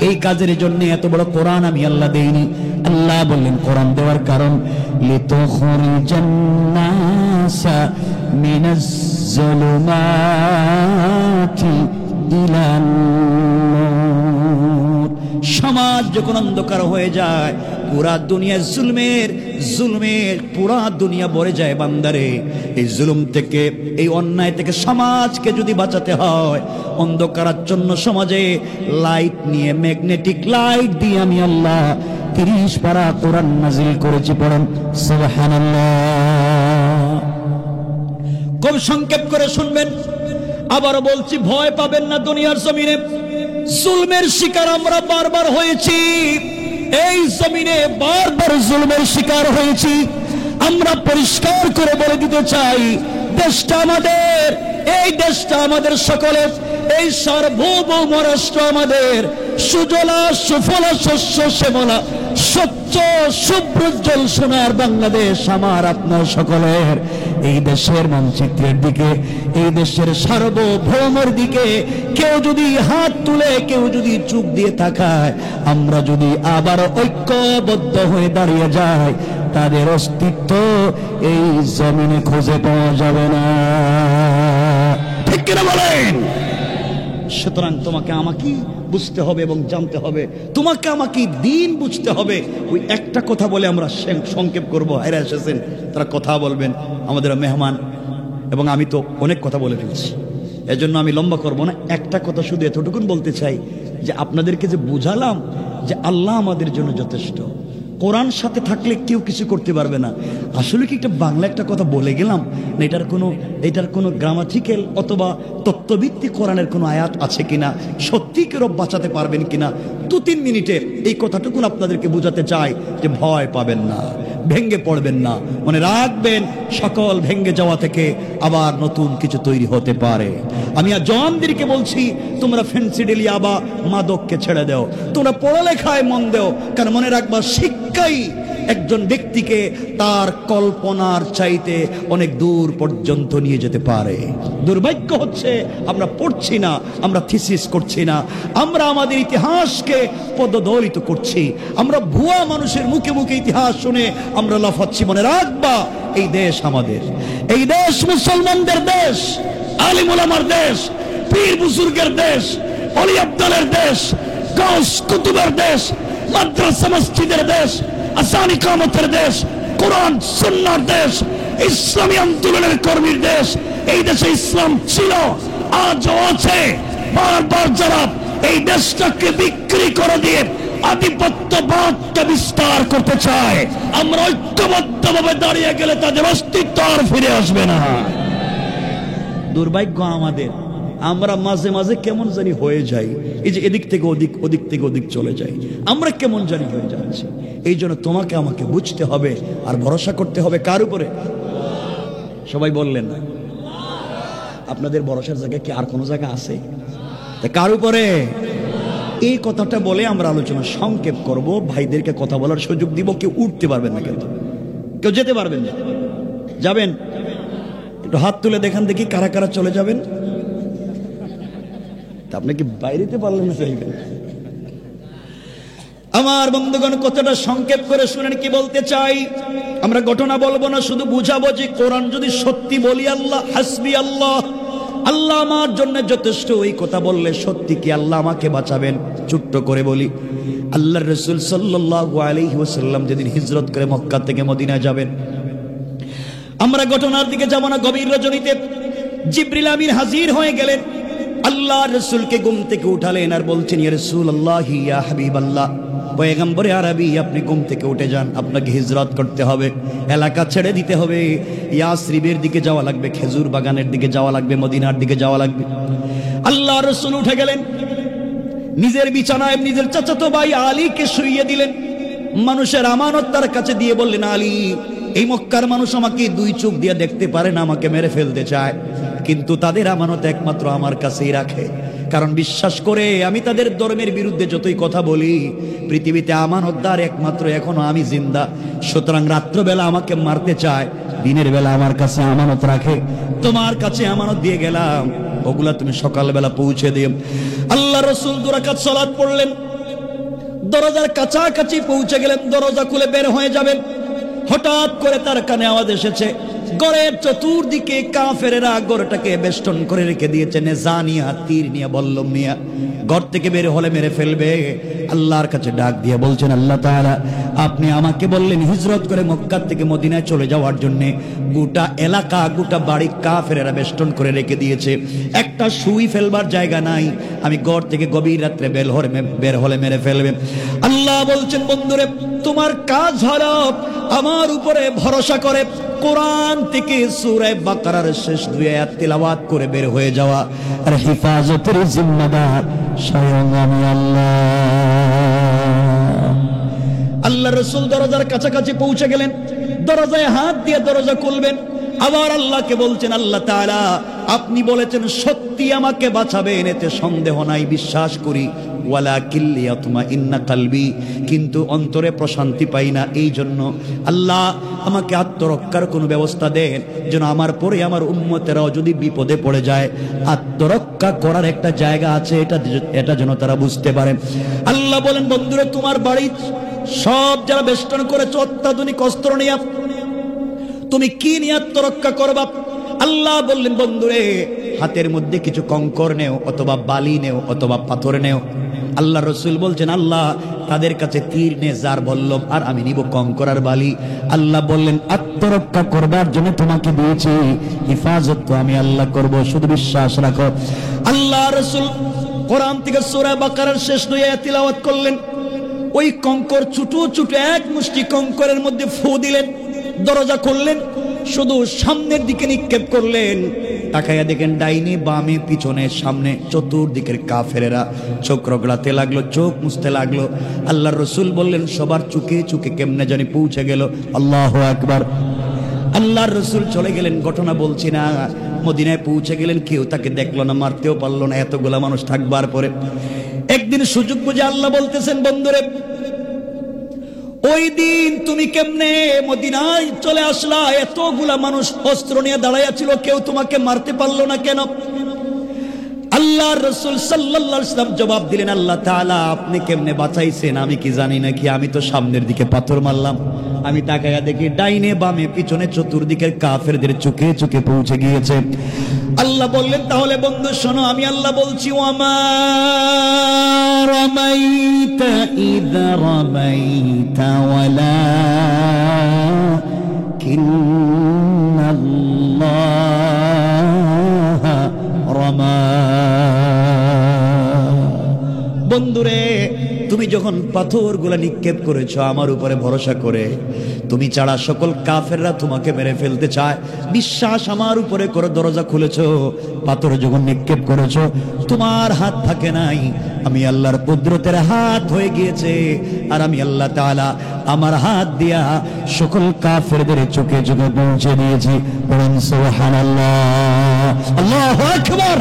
এই কাজের জন্য এত বড় কোরআন আমি আল্লাহ দেইনি। আল্লাহ বললেন কোরআন দেওয়ার কারণ লিতুখরিজান নাসা মিনাজ যুলুমাতি ইলান নূর। সমাজ যখন অন্ধকার হয়ে যায়, পুরা দুনিয়া জুলমের পুরা দুনিয়া ভরে যায় বান্দারে। এই জুলুম থেকে, এই অন্যায় থেকে সমাজকে যদি বাঁচাতে হয়, অন্ধকারাচ্ছন্ন সমাজে লাইট নিয়ে, ম্যাগনেটিক লাইট দিয়ে আমি আল্লাহ 30 পারা কোরআন নাজিল করেছি। পড়েন সুবহানাল্লাহ। খুব সংক্ষেপ করে শুনবেন, আবারও বলছি, ভয় পাবেন না। দুনিয়ার জমিনে জুলমের শিকার আমরা বারবার হয়েছি, এই জমিনে বারবার জুলমের শিকার হয়েছি। আমরা পরিষ্কার করে বলে দিতে চাই, দেশটা আমাদের, এই দেশটা আমাদের সকলের, এই সার্বভৌম রাষ্ট্র আমাদের। সুজলা সুফলা শস্য শ্যামলা স্বচ্ছ সুপ্রজ্জ্বল সোনার বাংলাদেশ আমার আপনার সকলের। এই দেশের মানচিত্রের দিকে, এই দেশের সার্বভৌমের দিকে কেউ যদি হাত তুলে, কেউ যদি চুপ দিয়ে তাকায়, আমরা যদি আবার ঐক্যবদ্ধ হয়ে দাঁড়িয়ে যাই, তাদের অস্তিত্ব এই জমিনে খুঁজে পাওয়া যাবে না। ঠিক কিনা বলেন? সুতরাং তোমাকে আমাকে বুঝতে হবে এবং জানতে হবে, তোমাকে আমাকে দিন বুঝতে হবে। ওই একটা কথা বলে আমরা সংক্ষেপ করবো। এরা এসেছেন, তারা কথা বলবেন, আমাদের মেহমান, এবং আমি তো অনেক কথা বলে ফেলছি, এজন্য আমি লম্বা করব না। একটা কথা শুধু এতটুকুন বলতে চাই যে আপনাদেরকে যে বুঝালাম যে আল্লাহ আমাদের জন্য যথেষ্ট, কোরআন সাথে থাকলে কেউ কিছু করতে পারবে না। আসলে কি একটা বাংলা একটা কথা বলে গেলাম না, এটার কোনো গ্রামাটিক্যাল অথবা তত্ত্বভিত্তিক কোরআনের কোনো আয়াত আছে কিনা, সত্যি কেউ বাঁচাতে পারবেন কিনা, 2-3 মিনিটে এই কথাটুকুন আপনাদেরকে বোঝাতে চাই যে ভয় পাবেন না, ভেঙ্গে পড়বেন না, মনে রাখবেন সকল ভেঙ্গে যাওয়া থেকে আবার নতুন কিছু তৈরি হতে পারে। আমি আর জওয়ানদেরকে বলছি, তোমরা ফেন্সিডিল ইয়াবা মাদককে ছেড়ে দাও, তোমরা পড়ালেখায় মন দাও, কারণ মনে রাখবা শিক্ষাই একজন ব্যক্তিকে তার কল্পনার চাইতে অনেক দূর পর্যন্ত নিয়ে যেতে পারে। দুর্ভাগ্য হচ্ছে আমরা পড়ছি না, আমরা থিসিস করছি না, আমরা আমাদের ইতিহাসকে পদদলিত করছি, আমরা ভুয়া মানুষের মুখে মুখে ইতিহাস শুনে আমরা লাফাচ্ছি। মনে রাখবা এই দেশ আমাদের, এই দেশ মুসলমানদের দেশ, আলিম উলামার দেশ, পীর বুজুর্গের দেশ, ওলি আব্দালের দেশ, গাউস কুতুবের দেশ, মাদ্রাসা মসজিদের দেশ, আযান ইকামতের দেশ, কোরআন সুন্নাহর দেশ, ইসলামী আন্দোলনের কর্মীর দেশ। এই দেশে ইসলাম ছিল, আজও আছে। বারবার যারা এই দেশটাকে বিক্রি করে দিয়ে আধিপত্যবাদকে বিস্তার করতে চায়, আমরা ঐক্যবদ্ধভাবে দাঁড়িয়ে গেলে তাদের অস্তিত্ব আর ফিরে আসবে না। দুর্ভাগ্য আমাদের, আমরা মাঝে মাঝে কেমন জানি হয়ে যাই, এই যে এদিক থেকে ওদিক, ওদিক থেকে ওদিক চলে যাই, আমরা কেমন জানি হয়ে যাচ্ছি। এই জন্য তোমাকে আমাকে বুঝতে হবে আর ভরসা করতে হবে কার উপরে? সবাই বললেন না? আপনাদের ভরসার জায়গায় কি আর কোনো জায়গা আছে? কার উপরে? এই কথাটা বলে আমরা আলোচনা সংক্ষেপ করব। ভাইদেরকে কথা বলার সুযোগ দিব। কেউ উঠতে পারবেন না, কিন্তু কেউ যেতে পারবেন না। যাবেন? একটু হাত তুলে দেখান দেখি কারা কারা চলে যাবেন। তা আপনি কি বাইরেতে পারলেন না চাইবেন? আমার বন্ধুগণ, কতটা সংক্ষেপ করে শুনেন কি বলতে চাই। আমরা ঘটনা বলবো না, শুধু বুঝাবো যে কোরআন যদি সত্যি বলি, আল্লাহ হাসবি আল্লাহ, আল্লাহ আমার জন্য যথেষ্ট, এই কথা বললে সত্যি কি আল্লাহ আমাকে বাঁচাবেন? ছোট্ট করে বলি, আল্লাহর রাসূল সাল্লাল্লাহু আলাইহি ওয়াসাল্লাম যেদিন হিজরত করে মক্কা থেকে মদিনায় যাবেন, আমরা ঘটনার দিকে যাব না, গভীর রজনীতে জিবরিল আমিন হাজির হয়ে গেলেন, আল্লাহর রাসূলকে ঘুম থেকে উঠালেন আর বলছেন, ইয়া রাসূলুল্লাহ, ইয়া হাবিবাল্লাহ, পয়গম্বরে আরবি, আপনি ঘুম থেকে উঠে যান, আপনাকে হিজরত করতে হবে, এলাকা ছেড়ে দিতে হবে, ইয়াসরিবের দিকে যাওয়া লাগবে, খেজুর বাগানের দিকে যাওয়া লাগবে, মদিনার দিকে যাওয়া লাগবে। আল্লাহর রাসূল উঠে গেলেন, নিজের বিছানায় নিজের চাচাতো ভাই আলীকে শুইয়ে দিলেন, মানুষের আমানত তার কাছে দিয়ে বললেন, আলী, এই মক্কার মানুষ আমাকে দুই চোখ দিয়ে দেখতে পারে না, আমাকে মেরে ফেলতে চায়, কিন্তু তাদের আমানত একমাত্র আমার কাছেই রাখে, কারণ বিশ্বাস করে আমি তাদের ধর্মের বিরুদ্ধে যতই কথা বলি, পৃথিবীতে আমানতদার একমাত্র এখনো আমি জিন্দা। সুতরাং রাত্রবেলা আমাকে মারতে চায়, দিনের বেলা আমার কাছে আমানত রাখে, তোমার কাছে আমানত দিয়ে গেলাম, ওগুলা তুমি সকালবেলা পৌঁছে দিও। আল্লাহ রাসূল 2 রাকাত সালাত পড়লেন, দরজার কাছাকাছি পৌঁছে গেলেন, দরজা খুলে বের হয়ে যাবেন, হঠাৎ করে তার কানে আওয়াজ এসেছে, ঘরের চতুর্দিকে কাফেরেরা ঘরটাকে বেষ্টন করে রেখে দিয়েছে, নেজানিয়া, তীর নিয়ে, বল্লম নিয়ে, ঘর থেকে বের হলে মেরে ফেলবে। আল্লাহর কাছে ডাক দিয়ে বলছেন, আল্লাহ তাআলা, আপনি আমাকে বললেন হিজরত করে মক্কা থেকে মদিনায় চলে যাওয়ার জন্য, গোটা এলাকা, গোটা বাড়ি কাফেরেরা বেষ্টন করে রেখে দিয়েছে, একটা সুই ফেলবার জায়গা নাই, আমি ঘর থেকে গভীর রাত্রে বের হলে মেরে ফেলবে। আল্লাহ বলছেন, বন্ধুরে, তোমার কাজ হলো আমার উপরে ভরসা করে কোরআন থেকে সূরা বাকারার শেষ 2 আয়াত তেলাওয়াত করে বের হয়ে যাওয়া, আর হেফাজতের জিম্মাদার স্বয়ং আমি আল্লাহ। আল্লাহ রাসূল দরজার কাছাকাছি পৌঁছে গেলেন, দরজায় হাত দিয়ে দরজা খুলবেন, আবার আল্লাহকে বলছেন, আল্লাহ তাআলা, আপনি বলেছেন সত্যি আমাকে বাঁচাবেন, এতে সন্দেহ নাই, বিশ্বাস করি, ওয়ালাকিন লিয়াতমাইন্না কলবি, কিন্তু অন্তরে প্রশান্তি পাই না, এই জন্য আল্লাহ আমাকে আত্মরক্ষার কোনো ব্যবস্থা দেন, যেন আমার পরে আমার উম্মতেরাও যদি বিপদে পড়ে যায়, আত্মরক্ষা করার একটা জায়গা আছে, এটা যেন তারা বুঝতে পারে। আল্লাহ বলেন, বন্ধুরা, তোমার বাড়ি সব যারা বেষ্টন করেছে অত্যাধুনিক অস্ত্র নিয়ে, তুমি কি নিয়ে আত্মরক্ষা করবা? আল্লাহ বললেন, বন্ধুরে, হাতের মধ্যে কিছু কঙ্কর নেও, অথবা বালি নেও, অথবা পাথর নেও। আল্লাহ রাসূল বলছেন, আল্লাহ, তাদের কাছে তীর নে, জার বললাম, আর আমি নিব কঙ্কর আর বালি। আল্লাহ বললেন, আত্মরক্ষা করবার জন্য তোমাকে দিয়েছি, হিফাজত তো আমি আল্লাহ করব, শুধু বিশ্বাস রাখো। আল্লাহ রাসূল কোরআন থেকে সূরা বাকারার শেষ 2 আয়াত তিলাওয়াত করলেন, ওই কঙ্কর, ছোট ছোট এক মুষ্টি কঙ্করের মধ্যে ফু দিলেন, দরজা খুললেন, শুধু সামনের দিকে নিক্ষেপ করলেন, তাকাইয়া দেখেন ডাইনে বামে পিছনে সামনে চতুর্দিকের কাফেরেরা চোখ রগড়াতে লাগলো, চোখ মুছতে লাগলো। আল্লাহর রাসূল বললেন, সবার চোখে চোখে কেমনে জানি পৌঁছে গেল। আল্লাহু আকবার। আল্লাহর রাসূল চলে গেলেন, ঘটনা বলছি না, মদিনায় পৌঁছে গেলেন, কেউ তাকে দেখলো না, মারতেও পারলো না, এতগুলা মানুষ থাকবার পরে। একদিন সুযোগ বুঝে আল্লাহ বলতেছেন, বন্ধুরে, ওই দিন তুমি কেমনে মদিনায় চলে আসলা, এতগুলা মানুষ অস্ত্র নিয়ে দাঁড়াইয়া ছিল, কেউ তোমাকে মারতে পারলো না কেন? আল্লাহর রাসূল সাল্লাল্লাহু আলাইহি ওয়াসাল্লাম জবাব দিলেন, আল্লাহ তাআলা আপনি কেমনে বাঁচাইছেন আমি কি জানি নাকি, আমি তো সামনের দিকে পাথর মারলাম, আমি তাকায়া দেখি ডাইনে বামে পিছনে চতুর্দিকের কাফেরদের চোখে চোখে পৌঁছে গিয়েছে। আল্লাহ বললেন, তাহলে বন্ধু শোনো, আমি আল্লাহ বলছি, ওয়ামা রামাইতা ইযা রামাইতা ওয়ালাকিন্নাল্লাহা রামা। বন্ধুরে, তুমি যখন পাথরগুলা নিক্ষেপ করেছো আমার উপরে ভরসা করে, তুমি ছাড়া সকল কাফেররা তোমাকে মেরে ফেলতে চায়, বিশ্বাস আমার উপরে করে দরজা খুলেছো, পাথর যখন নিক্ষেপ করেছো তোমার হাত থাকে নাই, আমি আল্লাহর কুদরতের হাত হয়ে গিয়েছে, আর আমি আল্লাহ তাআলা আমার হাত দিয়া সকল কাফেরদের চোখে চোখে পৌঁছে দিয়েছি। বলুন সুবহানাল্লাহ, আল্লাহু আকবার।